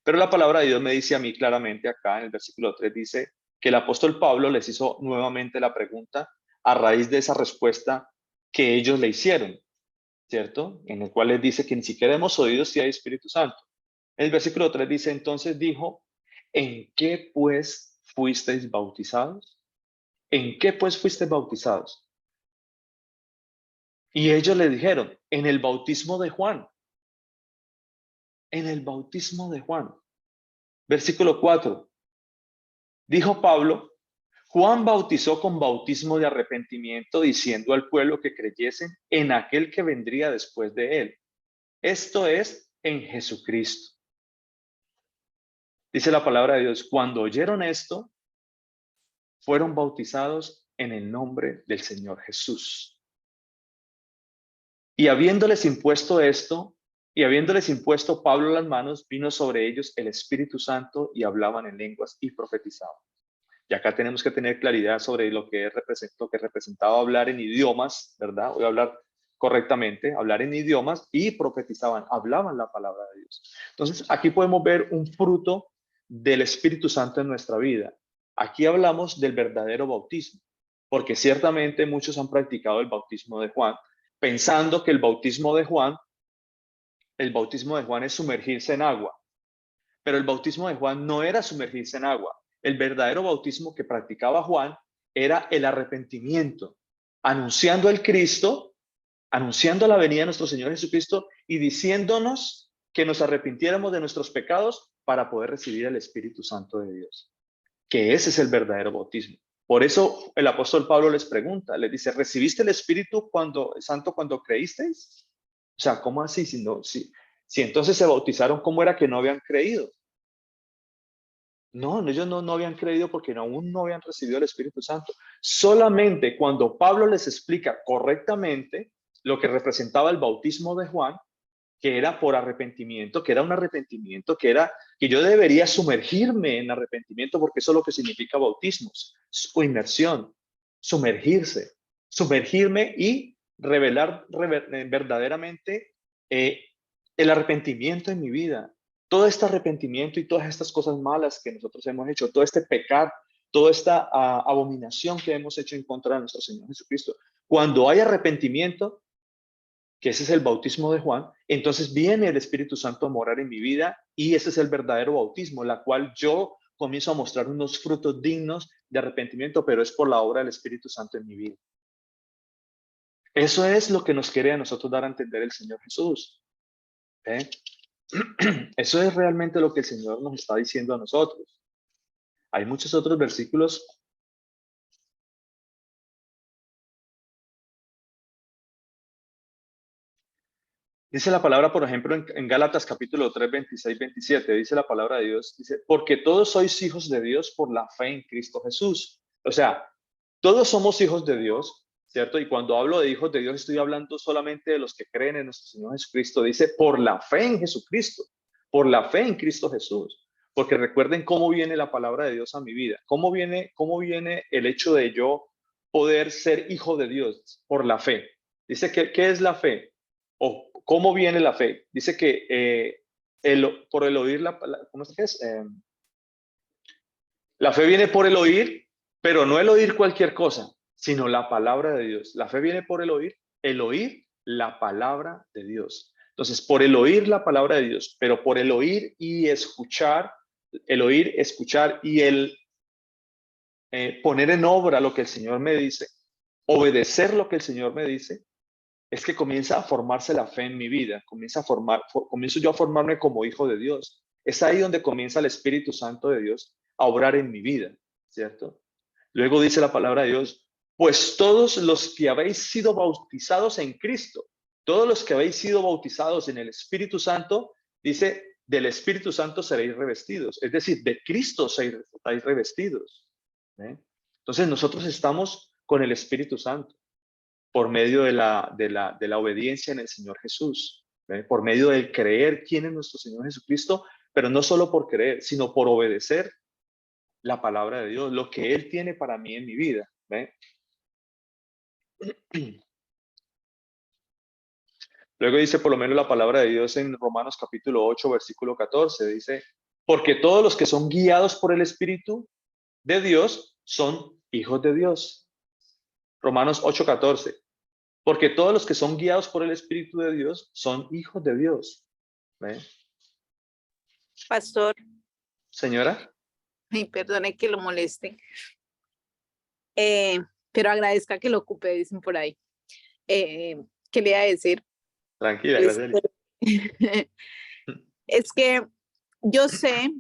Pero la palabra de Dios me dice a mí claramente acá en el versículo 3, dice que el apóstol Pablo les hizo nuevamente la pregunta a raíz de esa respuesta que ellos le hicieron, ¿cierto? En el cual les dice que ni siquiera hemos oído si hay Espíritu Santo. El versículo 3 dice, entonces dijo, ¿en qué pues fuisteis bautizados? ¿En qué pues fuisteis bautizados? Y ellos le dijeron, en el bautismo de Juan. En el bautismo de Juan. Versículo 4. Dijo Pablo, Juan bautizó con bautismo de arrepentimiento, diciendo al pueblo que creyesen en aquel que vendría después de él. Esto es, en Jesucristo. Dice la palabra de Dios, cuando oyeron esto, fueron bautizados en el nombre del Señor Jesús. Y habiéndoles impuesto esto, y habiéndoles impuesto Pablo las manos, vino sobre ellos el Espíritu Santo y hablaban en lenguas y profetizaban. Y acá tenemos que tener claridad sobre lo que representaba hablar en idiomas, ¿verdad? Voy a hablar correctamente, hablar en idiomas, y profetizaban, hablaban la palabra de Dios. Entonces, aquí podemos ver un fruto del Espíritu Santo en nuestra vida. Aquí hablamos del verdadero bautismo, porque ciertamente muchos han practicado el bautismo de Juan, pensando que el bautismo de Juan es sumergirse en agua. Pero el bautismo de Juan no era sumergirse en agua. El verdadero bautismo que practicaba Juan era el arrepentimiento, anunciando al Cristo, anunciando la venida de nuestro Señor Jesucristo y diciéndonos que nos arrepintiéramos de nuestros pecados para poder recibir el Espíritu Santo de Dios. Que ese es el verdadero bautismo. Por eso el apóstol Pablo les pregunta, les dice, ¿recibiste el Espíritu Santo cuando creísteis? O sea, ¿cómo así? Si entonces se bautizaron, ¿cómo era que no habían creído? No, ellos no habían creído porque aún no habían recibido el Espíritu Santo. Solamente cuando Pablo les explica correctamente lo que representaba el bautismo de Juan, que era por arrepentimiento, que era un arrepentimiento, que yo debería sumergirme en arrepentimiento, porque eso es lo que significa bautismos, o inmersión, sumergirme y revelar verdaderamente el arrepentimiento en mi vida. Todo este arrepentimiento y todas estas cosas malas que nosotros hemos hecho, todo este pecar, toda esta abominación que hemos hecho en contra de nuestro Señor Jesucristo. Cuando hay arrepentimiento, que ese es el bautismo de Juan, entonces viene el Espíritu Santo a morar en mi vida, y ese es el verdadero bautismo, la cual yo comienzo a mostrar unos frutos dignos de arrepentimiento, pero es por la obra del Espíritu Santo en mi vida. Eso es lo que nos quiere a nosotros dar a entender el Señor Jesús. ¿Eh? Eso es realmente lo que el Señor nos está diciendo a nosotros. Hay muchos otros versículos. Dice la palabra, por ejemplo, en Gálatas capítulo 3, 26, 27, dice la palabra de Dios, dice, porque todos sois hijos de Dios por la fe en Cristo Jesús. O sea, todos somos hijos de Dios, ¿cierto? Y cuando hablo de hijos de Dios, estoy hablando solamente de los que creen en nuestro Señor Jesucristo. Dice, por la fe en Jesucristo, por la fe en Cristo Jesús. Porque recuerden cómo viene la palabra de Dios a mi vida. Cómo viene el hecho de yo poder ser hijo de Dios por la fe. Dice que, ¿qué es la fe? O ¿cómo viene la fe? Dice que por el oír ¿cómo es? La fe viene por el oír, pero no el oír cualquier cosa, sino la palabra de Dios. La fe viene por el oír la palabra de Dios. Entonces, por el oír la palabra de Dios, pero por el oír y escuchar, y el poner en obra lo que el Señor me dice, obedecer lo que el Señor me dice, es que comienza a formarse la fe en mi vida, comienzo yo a formarme como hijo de Dios. Es ahí donde comienza el Espíritu Santo de Dios a obrar en mi vida, ¿cierto? Luego dice la palabra de Dios, pues todos los que habéis sido bautizados en Cristo, todos los que habéis sido bautizados en el Espíritu Santo, dice, del Espíritu Santo seréis revestidos, es decir, de Cristo seréis revestidos. ¿Eh? Entonces nosotros estamos con el Espíritu Santo por medio de la obediencia en el Señor Jesús, ¿eh? Por medio del creer quién es nuestro Señor Jesucristo, pero no solo por creer, sino por obedecer la palabra de Dios, lo que Él tiene para mí en mi vida. ¿Eh? Luego dice por lo menos la palabra de Dios en Romanos capítulo 8, versículo 14, dice, porque todos los que son guiados por el Espíritu de Dios son hijos de Dios. Romanos 8, 14. Porque todos los que son guiados por el Espíritu de Dios son hijos de Dios. ¿Ve? Pastor. Señora. Ay, perdone que lo moleste. Pero agradezca que lo ocupe, dicen por ahí. ¿Qué le iba a decir? Tranquila, gracias. Es que yo sé,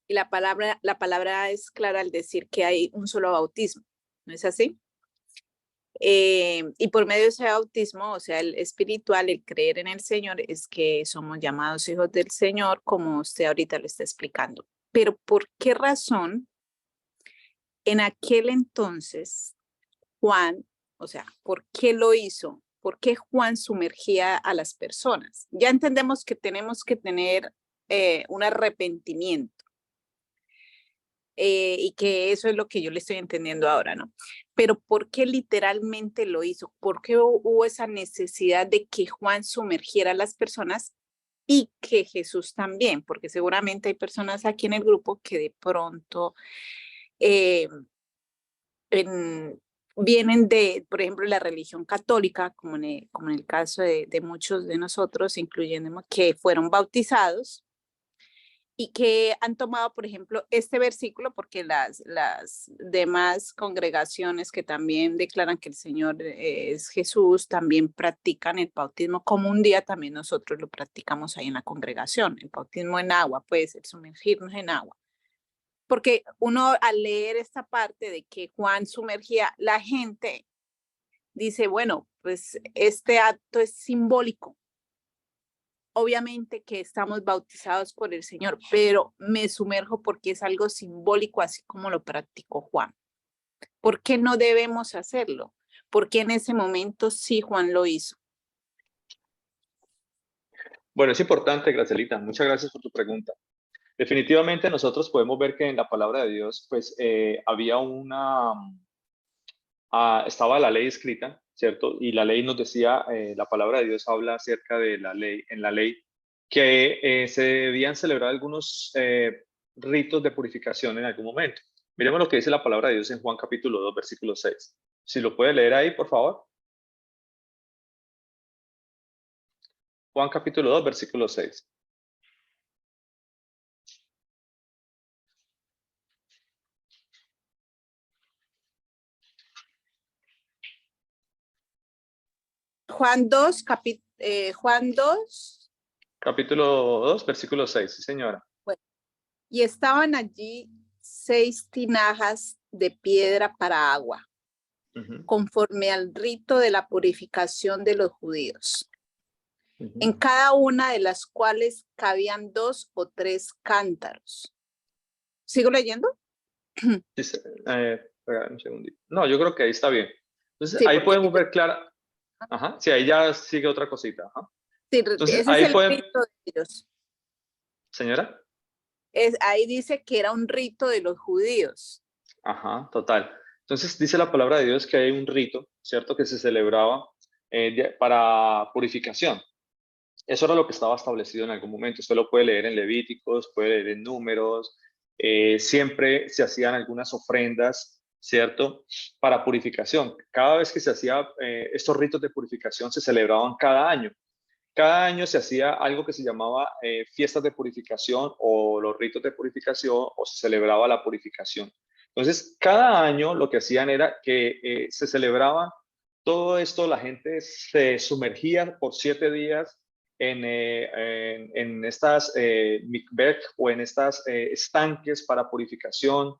y la palabra es clara al decir que hay un solo bautismo, ¿no es así? Y por medio de ese bautismo, o sea, el espiritual, el creer en el Señor, es que somos llamados hijos del Señor, como usted ahorita lo está explicando. Pero ¿por qué razón en aquel entonces Juan, o sea, por qué lo hizo? ¿Por qué Juan sumergía a las personas? Ya entendemos que tenemos que tener un arrepentimiento. y que eso es lo que yo le estoy entendiendo ahora, ¿no? Pero ¿por qué literalmente lo hizo? ¿Por qué hubo esa necesidad de que Juan sumergiera a las personas y que Jesús también? Porque seguramente hay personas aquí en el grupo que de pronto eh, vienen de, por ejemplo, la religión católica, como en el caso de muchos de nosotros, incluyéndome, que fueron bautizados y que han tomado, por ejemplo, este versículo, porque las demás congregaciones que también declaran que el Señor es Jesús, también practican el bautismo como un día también nosotros lo practicamos ahí en la congregación, el bautismo en agua, pues el sumergirnos en agua. Porque uno al leer esta parte de que Juan sumergía, la gente dice, bueno, pues este acto es simbólico. Obviamente que estamos bautizados por el Señor, pero me sumerjo porque es algo simbólico, así como lo practicó Juan. ¿Por qué no debemos hacerlo? Porque en ese momento sí Juan lo hizo. Bueno, es importante, Gracielita. Muchas gracias por tu pregunta. Definitivamente nosotros podemos ver que en la palabra de Dios, pues había estaba la ley escrita, ¿cierto? Y la ley nos decía, la palabra de Dios habla acerca de la ley, en la ley, que se debían celebrar algunos ritos de purificación en algún momento. Miremos lo que dice la palabra de Dios en Juan capítulo 2, versículo 6. Si lo puede leer ahí, por favor. Juan capítulo 2, versículo 6. Juan 2, Juan 2. Capítulo 2, versículo 6, sí señora. Bueno, y estaban allí 6 tinajas de piedra para agua, conforme al rito de la purificación de los judíos, en cada una de las cuales cabían 2 o 3 cántaros. ¿Sigo leyendo? Sí, un segundito. No, yo creo que ahí está bien. Entonces, Sí, ahí porque podemos ver clara. Ajá, sí, ahí ya sigue otra cosita. Ajá. sí, Entonces, ese es ahí el pueden. rito de ellos. Señora. Ahí dice que era un rito de los judíos. Ajá, total. Entonces, dice la palabra de Dios que hay un rito, ¿cierto? Que se celebraba para purificación. Eso era lo que estaba establecido en algún momento. Usted lo puede leer en Levíticos, puede leer en Números. Siempre se hacían algunas ofrendas, ¿cierto? Para purificación. Cada vez que se hacía estos ritos de purificación se celebraban cada año. Cada año se hacía algo que se llamaba fiestas de purificación o los ritos de purificación o se celebraba la purificación. Entonces, cada año lo que hacían era que se celebraba todo esto, la gente se sumergía por 7 días en estas mikveh o en estas estanques para purificación.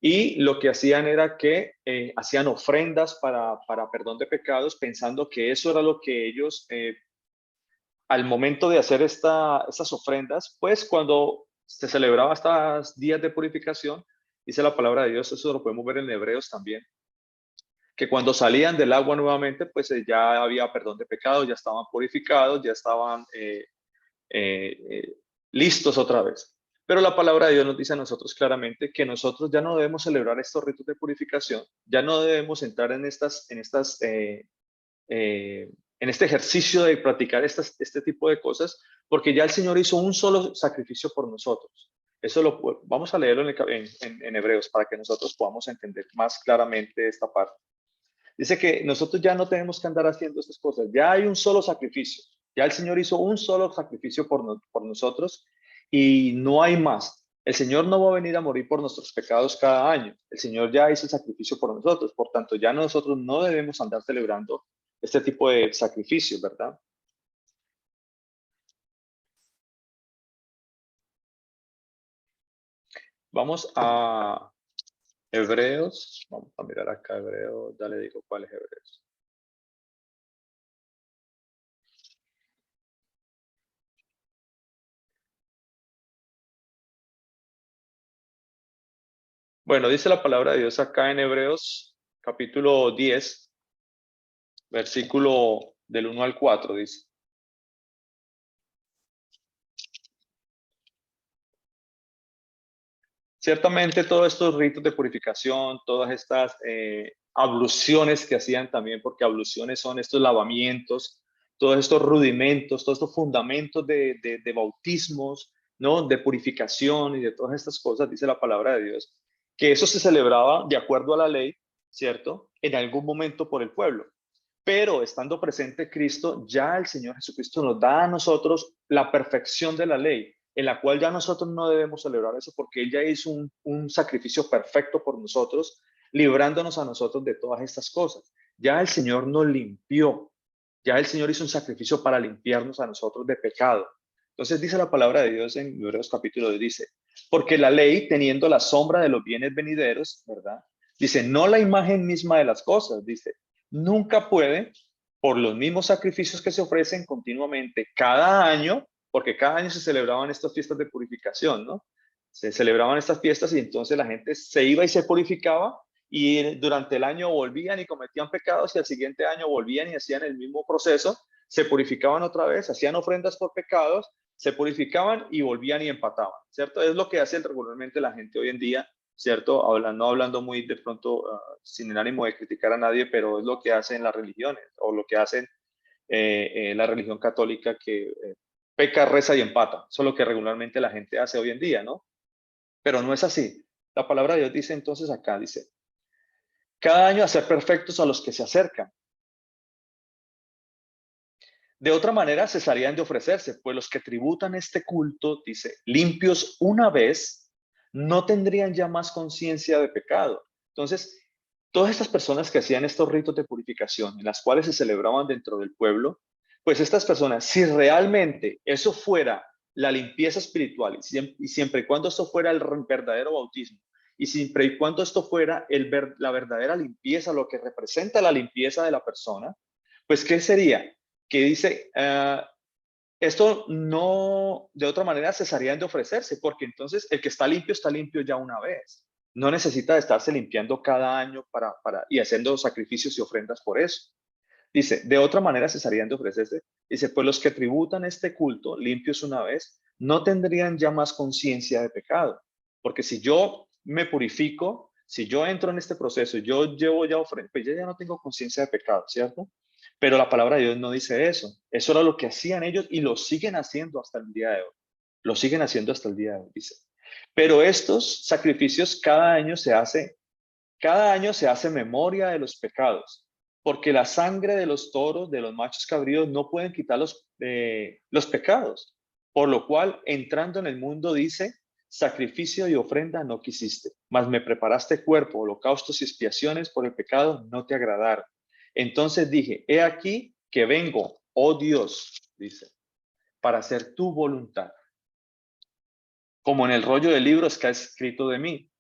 Y lo que hacían era que hacían ofrendas para perdón de pecados, pensando que eso era lo que ellos, al momento de hacer estas ofrendas, pues cuando se celebraba estos días de purificación, dice la palabra de Dios, eso lo podemos ver en Hebreos también, que cuando salían del agua nuevamente, pues ya había perdón de pecados, ya estaban purificados, ya estaban listos otra vez. Pero la palabra de Dios nos dice a nosotros claramente que nosotros ya no debemos celebrar estos ritos de purificación, ya no debemos entrar en este ejercicio de practicar este tipo de cosas, porque ya el Señor hizo un solo sacrificio por nosotros. Eso vamos a leerlo en Hebreos para que nosotros podamos entender más claramente esta parte. Dice que nosotros ya no tenemos que andar haciendo estas cosas, ya hay un solo sacrificio, ya el Señor hizo un solo sacrificio por nosotros y no hay más. El Señor no va a venir a morir por nuestros pecados cada año. El Señor ya hizo el sacrificio por nosotros, por tanto ya nosotros no debemos andar celebrando este tipo de sacrificios, ¿verdad? Vamos a Hebreos. Vamos a mirar acá Hebreos. Ya le digo cuál es Hebreos. Bueno, dice la palabra de Dios acá en Hebreos capítulo 10, versículo del 1 al 4, dice. Ciertamente todos estos ritos de purificación, todas estas abluciones que hacían también, porque abluciones son estos lavamientos, todos estos rudimentos, todos estos fundamentos de bautismos, ¿no? De purificación y de todas estas cosas, dice la palabra de Dios, que eso se celebraba de acuerdo a la ley, ¿cierto? En algún momento por el pueblo. Pero estando presente Cristo, ya el Señor Jesucristo nos da a nosotros la perfección de la ley, en la cual ya nosotros no debemos celebrar eso porque Él ya hizo un sacrificio perfecto por nosotros, librándonos a nosotros de todas estas cosas. Ya el Señor nos limpió, ya el Señor hizo un sacrificio para limpiarnos a nosotros de pecado. Entonces dice la palabra de Dios en Hebreos capítulo 2, dice, porque la ley, teniendo la sombra de los bienes venideros, ¿verdad? Dice, no la imagen misma de las cosas, dice, nunca puede, por los mismos sacrificios que se ofrecen continuamente cada año, porque cada año se celebraban estas fiestas de purificación, ¿no? Se celebraban estas fiestas y entonces la gente se iba y se purificaba y durante el año volvían y cometían pecados y al siguiente año volvían y hacían el mismo proceso, se purificaban otra vez, hacían ofrendas por pecados, se purificaban y volvían y empataban, ¿cierto? Es lo que hace regularmente la gente hoy en día, ¿cierto? No hablando muy de pronto, sin el ánimo de criticar a nadie, pero es lo que hacen las religiones o lo que hacen la religión católica que peca, reza y empata. Eso es lo que regularmente la gente hace hoy en día, ¿no? Pero no es así. La palabra de Dios dice entonces acá, dice, cada año hacer perfectos a los que se acercan. De otra manera cesarían de ofrecerse, pues los que tributan este culto, dice, limpios una vez, no tendrían ya más conciencia de pecado. Entonces, todas estas personas que hacían estos ritos de purificación, en las cuales se celebraban dentro del pueblo, pues estas personas, si realmente eso fuera la limpieza espiritual, y siempre y cuando esto fuera el verdadero bautismo, y siempre y cuando esto fuera la verdadera limpieza, lo que representa la limpieza de la persona, pues ¿qué sería? Que dice, esto no, de otra manera cesarían de ofrecerse, porque entonces el que está limpio ya una vez. No necesita de estarse limpiando cada año y haciendo sacrificios y ofrendas por eso. Dice, de otra manera cesarían de ofrecerse. Dice, pues los que tributan este culto, limpios una vez, no tendrían ya más conciencia de pecado. Porque si yo me purifico, si yo entro en este proceso, yo llevo ya ofrenda, pues yo ya no tengo conciencia de pecado, ¿cierto? Pero la palabra de Dios no dice eso. Eso era lo que hacían ellos y lo siguen haciendo hasta el día de hoy. Lo siguen haciendo hasta el día de hoy, dice. Pero estos sacrificios cada año se hace memoria de los pecados, porque la sangre de los toros, de los machos cabríos, no pueden quitar los pecados. Por lo cual, entrando en el mundo, dice, sacrificio y ofrenda no quisiste, mas me preparaste cuerpo, holocaustos y expiaciones por el pecado no te agradaron. Entonces dije, he aquí que vengo, oh Dios, dice, para hacer tu voluntad. Como en el rollo del libro está escrito de mí,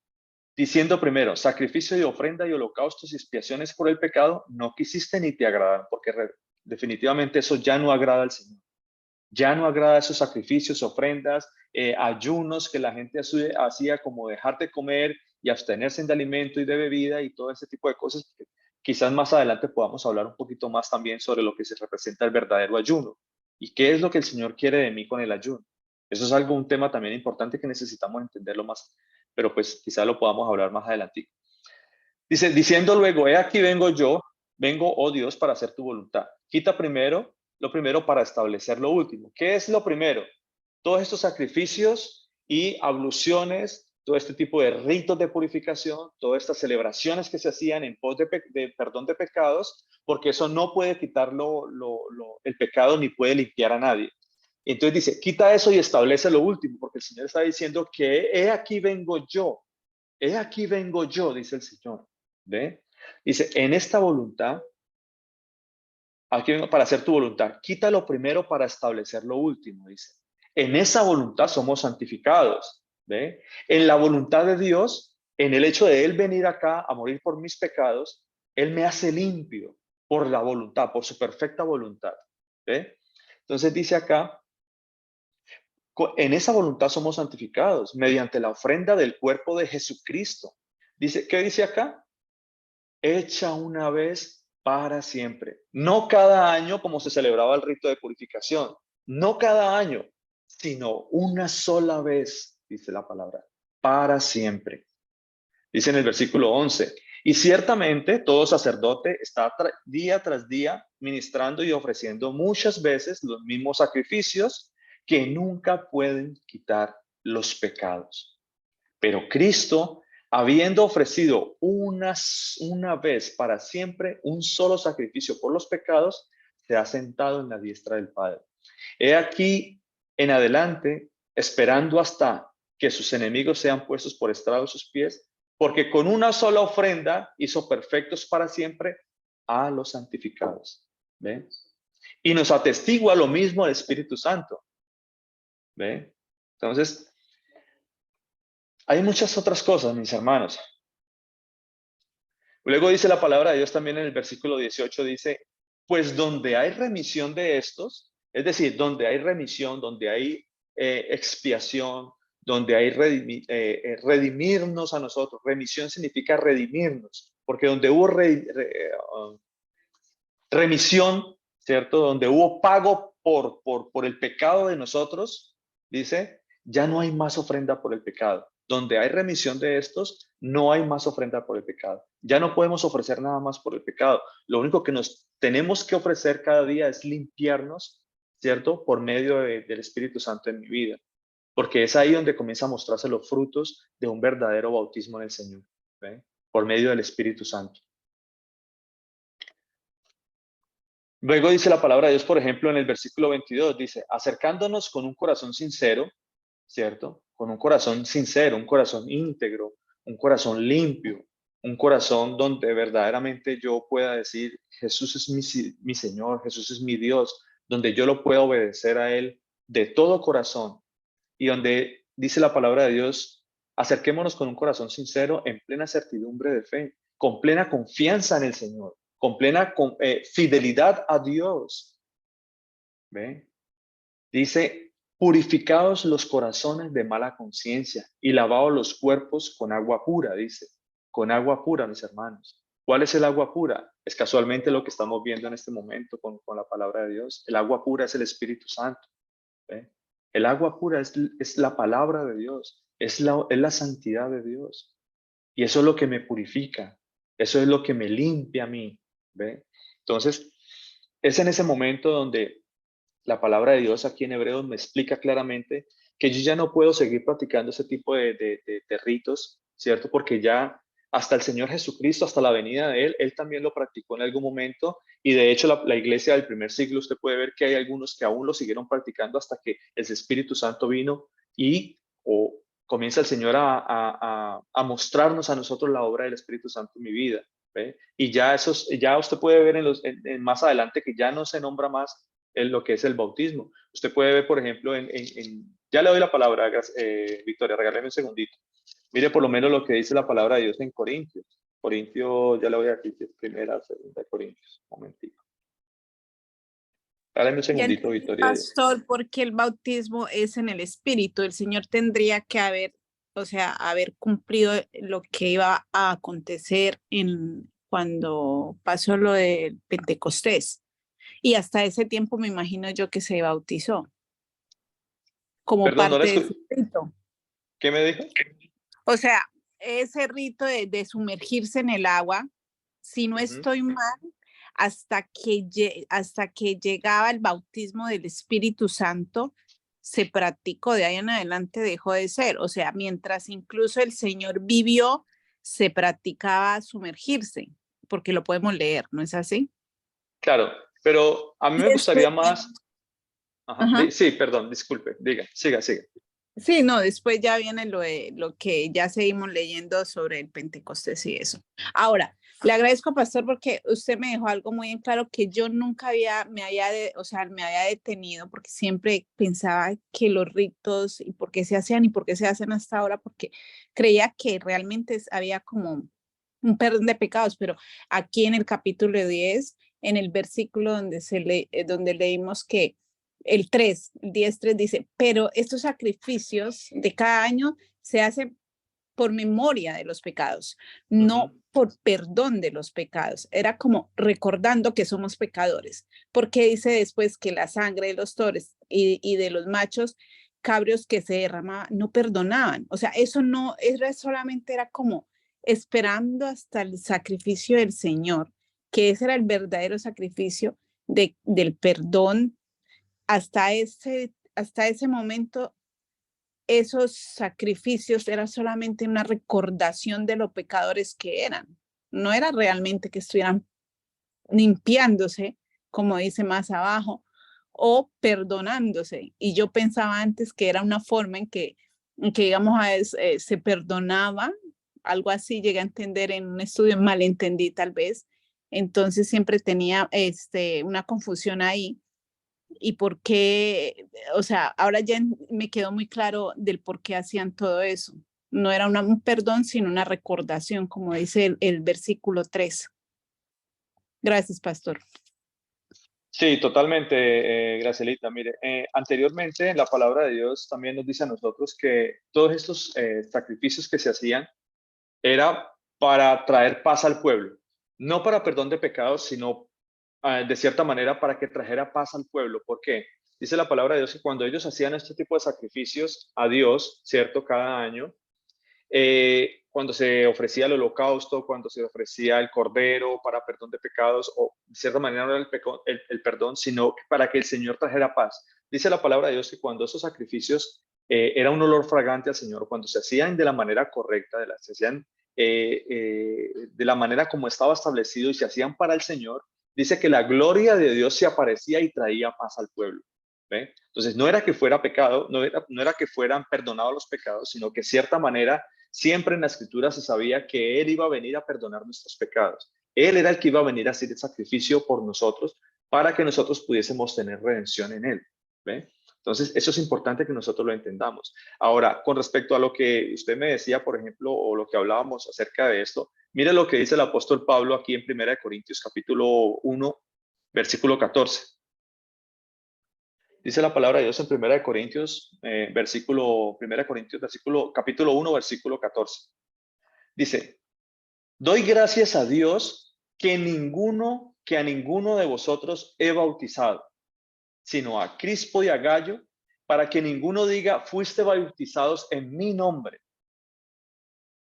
diciendo primero, sacrificio y ofrenda y holocaustos y expiaciones por el pecado, no quisiste ni te agradaron, porque definitivamente eso ya no agrada al Señor. Ya no agrada esos sacrificios, ofrendas, ayunos que la gente hacía como dejar de comer y abstenerse de alimento y de bebida y todo ese tipo de cosas. Quizás más adelante podamos hablar un poquito más también sobre lo que se representa el verdadero ayuno y qué es lo que el Señor quiere de mí con el ayuno. Eso es un tema también importante que necesitamos entenderlo más, pero pues quizás lo podamos hablar más adelante. Dice, diciendo luego, he aquí vengo yo, vengo, oh Dios, para hacer tu voluntad. Quita primero lo primero para establecer lo último. ¿Qué es lo primero? Todos estos sacrificios y abluciones, todo este tipo de ritos de purificación, todas estas celebraciones que se hacían en pos de perdón de pecados, porque eso no puede quitar el pecado ni puede limpiar a nadie. Entonces dice, quita eso y establece lo último, porque el Señor está diciendo que he aquí vengo yo, dice el Señor. ¿Ve? Dice, en esta voluntad, aquí vengo para hacer tu voluntad. Quita lo primero para establecer lo último, dice. En esa voluntad somos santificados. ¿Ve? En la voluntad de Dios, en el hecho de Él venir acá a morir por mis pecados, Él me hace limpio por la voluntad, por su perfecta voluntad. ¿Ve? Entonces dice acá, en esa voluntad somos santificados mediante la ofrenda del cuerpo de Jesucristo. Dice, ¿qué dice acá? Hecha una vez para siempre. No cada año como se celebraba el rito de purificación. No cada año, sino una sola vez, dice la palabra. para siempre. Dice en el versículo 11, y ciertamente todo sacerdote está día tras día ministrando y ofreciendo muchas veces los mismos sacrificios que nunca pueden quitar los pecados. Pero Cristo, habiendo ofrecido una vez para siempre un solo sacrificio por los pecados, se ha sentado en la diestra del Padre. He aquí en adelante, esperando hasta que sus enemigos sean puestos por estrado de sus pies, porque con una sola ofrenda hizo perfectos para siempre a los santificados. ¿Ve? Y nos atestigua lo mismo el Espíritu Santo. ¿Ve? Entonces, hay muchas otras cosas, mis hermanos. Luego dice la palabra de Dios también en el versículo 18, dice, pues donde hay remisión de estos, es decir, donde hay remisión, donde hay expiación, donde hay redimirnos a nosotros. Remisión significa redimirnos, porque donde hubo remisión, ¿cierto? Donde hubo pago por el pecado de nosotros, dice, ya no hay más ofrenda por el pecado. Donde hay remisión de estos, no hay más ofrenda por el pecado. Ya no podemos ofrecer nada más por el pecado. Lo único que nos tenemos que ofrecer cada día es limpiarnos, ¿cierto? Por medio del Espíritu Santo en mi vida. Porque es ahí donde comienza a mostrarse los frutos de un verdadero bautismo en el Señor, ¿ve? Por medio del Espíritu Santo. Luego dice la palabra de Dios, por ejemplo, en el versículo 22, dice, acercándonos con un corazón sincero, ¿cierto? Con un corazón sincero, un corazón íntegro, un corazón limpio, un corazón donde verdaderamente yo pueda decir, Jesús es mi Señor, Jesús es mi Dios, donde yo lo pueda obedecer a Él de todo corazón. Y donde dice la palabra de Dios, acerquémonos con un corazón sincero, en plena certidumbre de fe, con plena confianza en el Señor, con plena fidelidad a Dios. ¿Ve? Dice, purificados los corazones de mala conciencia y lavados los cuerpos con agua pura, dice, con agua pura, mis hermanos. ¿Cuál es el agua pura? Es casualmente lo que estamos viendo en este momento con la palabra de Dios. El agua pura es el Espíritu Santo. ¿Ve? El agua pura es la palabra de Dios, es la santidad de Dios. Y eso es lo que me purifica, eso es lo que me limpia a mí. ¿Ve? Entonces, es en ese momento donde la palabra de Dios aquí en Hebreos me explica claramente que yo ya no puedo seguir practicando ese tipo de ritos, ¿cierto? Porque ya hasta el Señor Jesucristo, hasta la venida de Él también lo practicó en algún momento, y de hecho la iglesia del primer siglo, usted puede ver que hay algunos que aún lo siguieron practicando hasta que el Espíritu Santo vino y comienza el Señor a mostrarnos a nosotros la obra del Espíritu Santo en mi vida. ¿Ve? Y ya usted puede ver más adelante que ya no se nombra más en lo que es el bautismo. Usted puede ver, por ejemplo, ya le doy la palabra, Victoria, regáleme un segundito. Mire por lo menos lo que dice la palabra de Dios en Corintios. Corintios, ya le voy a decir, primera, segunda Corintios, un momentito. Regáleme un segundito, Victoria. Pastor, porque el bautismo es en el Espíritu, el Señor tendría que haber cumplido lo que iba a acontecer cuando pasó lo del Pentecostés. Y hasta ese tiempo me imagino yo que se bautizó como Perdón, parte de ese rito. ¿Qué me dijo? O sea, ese rito de sumergirse en el agua, si no estoy mal, hasta que llegaba el bautismo del Espíritu Santo, se practicó, de ahí en adelante dejó de ser. O sea, mientras incluso el Señor vivió, se practicaba sumergirse, porque lo podemos leer, ¿no es así? Claro, pero a mí me gustaría más... Sí, perdón, disculpe, siga. Sí, no, después ya viene lo que ya seguimos leyendo sobre el Pentecostés y eso. Ahora, le agradezco, pastor, porque usted me dejó algo muy en claro que yo nunca me había detenido, porque siempre pensaba que los ritos y por qué se hacían y por qué se hacen hasta ahora, porque creía que realmente había como un perdón de pecados, pero aquí en el capítulo 10, en el versículo donde leímos que el 10:3 dice, pero estos sacrificios de cada año se hacen por memoria de los pecados, no por perdón de los pecados. Era como recordando que somos pecadores, porque dice después que la sangre de los toros y de los machos cabrios que se derramaban, no perdonaban. O sea, eso no era solamente, era como esperando hasta el sacrificio del Señor, que ese era el verdadero sacrificio del perdón. Hasta ese momento, esos sacrificios eran solamente una recordación de los pecadores que eran. No era realmente que estuvieran limpiándose, como dice más abajo, o perdonándose. Y yo pensaba antes que era una forma en que digamos, se perdonaba, algo así llegué a entender en un estudio, malentendí tal vez. Entonces siempre tenía una confusión ahí. Y por qué, o sea, ahora ya me quedó muy claro del por qué hacían todo eso. No era un perdón, sino una recordación, como dice el versículo 3. Gracias, pastor. Sí, totalmente, Gracielita. Mire, anteriormente la palabra de Dios también nos dice a nosotros que todos estos sacrificios que se hacían era para traer paz al pueblo, no para perdón de pecados, sino de cierta manera para que trajera paz al pueblo. ¿Por qué? Dice la palabra de Dios que cuando ellos hacían este tipo de sacrificios a Dios, ¿cierto? Cada año, cuando se ofrecía el holocausto, cuando se ofrecía el cordero para perdón de pecados, o de cierta manera no era el perdón, sino para que el Señor trajera paz. Dice la palabra de Dios que cuando esos sacrificios era un olor fragante al Señor, cuando se hacían de la manera correcta, se hacían de la manera como estaba establecido y se hacían para el Señor, dice que la gloria de Dios se aparecía y traía paz al pueblo. ¿Ve? Entonces no era que fuera pecado, no era que fueran perdonados los pecados, sino que de cierta manera siempre en la escritura se sabía que Él iba a venir a perdonar nuestros pecados. Él era el que iba a venir a hacer el sacrificio por nosotros para que nosotros pudiésemos tener redención en Él. ¿Ve? Entonces, eso es importante que nosotros lo entendamos. Ahora, con respecto a lo que usted me decía, por ejemplo, o lo que hablábamos acerca de esto, mire lo que dice el apóstol Pablo aquí en 1 Corintios capítulo 1, versículo 14. Dice la palabra de Dios en 1 Corintios, capítulo 1, versículo 14. Dice, doy gracias a Dios que a ninguno de vosotros he bautizado, sino a Crispo y a Gallo, para que ninguno diga, fuiste bautizados en mi nombre.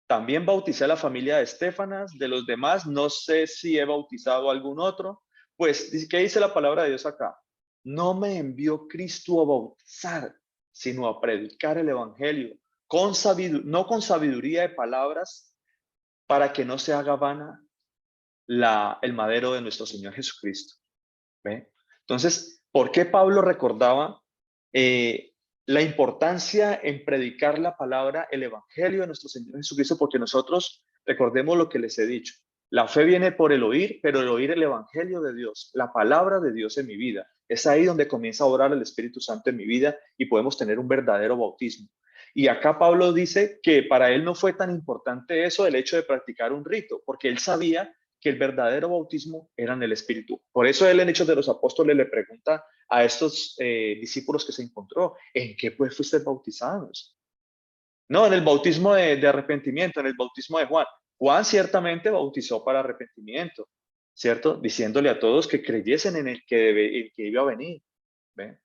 También bauticé a la familia de Estefanas, de los demás no sé si he bautizado a algún otro. Pues, ¿qué dice la palabra de Dios acá? No me envió Cristo a bautizar, sino a predicar el evangelio, no con sabiduría de palabras, para que no se haga vana el madero de nuestro Señor Jesucristo. ¿Ve? Entonces, ¿por qué Pablo recordaba la importancia en predicar la palabra, el evangelio de nuestro Señor Jesucristo? Porque nosotros recordemos lo que les he dicho. La fe viene por el oír, pero el oír el evangelio de Dios, la palabra de Dios en mi vida. Es ahí donde comienza a orar el Espíritu Santo en mi vida y podemos tener un verdadero bautismo. Y acá Pablo dice que para él no fue tan importante eso, el hecho de practicar un rito, porque él sabía que el verdadero bautismo era en el Espíritu. Por eso él en Hechos de los Apóstoles le pregunta a estos discípulos que se encontró, ¿en qué pues fuiste bautizados? No, en el bautismo de arrepentimiento, en el bautismo de Juan. Juan ciertamente bautizó para arrepentimiento, ¿cierto? Diciéndole a todos que creyesen en el que iba a venir. ¿Ven?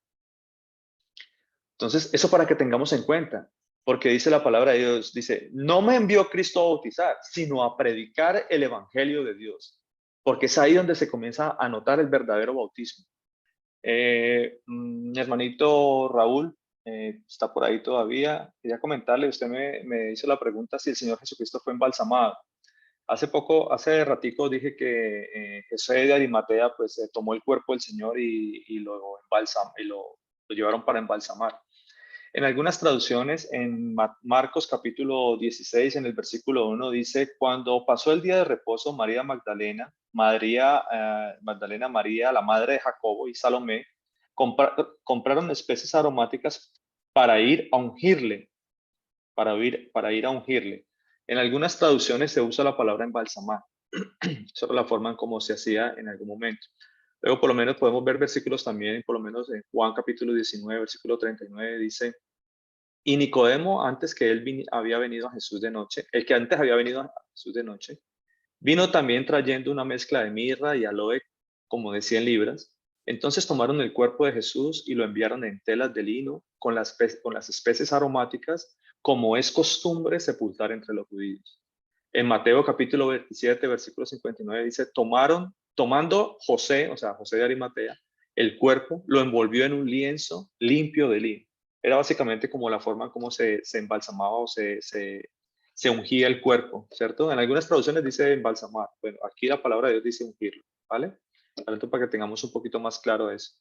Entonces, eso para que tengamos en cuenta, porque dice la palabra de Dios, dice, no me envió Cristo a bautizar, sino a predicar el evangelio de Dios, porque es ahí donde se comienza a notar el verdadero bautismo. Mi hermanito Raúl está por ahí todavía. Quería comentarle, usted me hizo la pregunta si el Señor Jesucristo fue embalsamado. Hace ratico dije que José de Arimatea pues tomó el cuerpo del Señor y lo llevaron para embalsamar. En algunas traducciones, en Marcos capítulo 16, en el versículo 1, dice, cuando pasó el día de reposo, María Magdalena, María, la madre de Jacobo y Salomé, compraron especies aromáticas para ir a ungirle, para ir a ungirle. En algunas traducciones se usa la palabra embalsamar. Esa es la forma en cómo se hacía en algún momento. Luego, por lo menos, podemos ver versículos también, por lo menos en Juan capítulo 19, versículo 39, dice, y Nicodemo, antes que él había venido a Jesús de noche, el que antes había venido a Jesús de noche, vino también trayendo una mezcla de mirra y aloe, como de 100 libras, Entonces tomaron el cuerpo de Jesús y lo enviaron en telas de lino con las especies aromáticas, como es costumbre sepultar entre los judíos. En Mateo capítulo 27, versículo 59 dice, tomando José, o sea, José de Arimatea, el cuerpo, lo envolvió en un lienzo limpio de lino. Era básicamente como la forma como se embalsamaba o se ungía el cuerpo, ¿cierto? En algunas traducciones dice embalsamar. Bueno, aquí la palabra de Dios dice ungirlo, ¿vale? Para que tengamos un poquito más claro eso.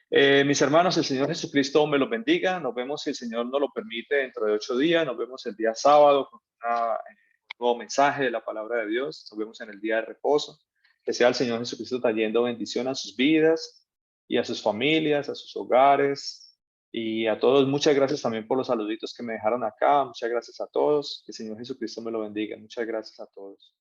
Mis hermanos, el Señor Jesucristo me los bendiga. Nos vemos, si el Señor nos lo permite, dentro de 8 días. Nos vemos el día sábado con un nuevo mensaje de la palabra de Dios. Nos vemos en el día de reposo. Que sea el Señor Jesucristo trayendo bendición a sus vidas y a sus familias, a sus hogares. Y a todos, muchas gracias también por los saluditos que me dejaron acá. Muchas gracias a todos. Que el Señor Jesucristo me lo bendiga. Muchas gracias a todos.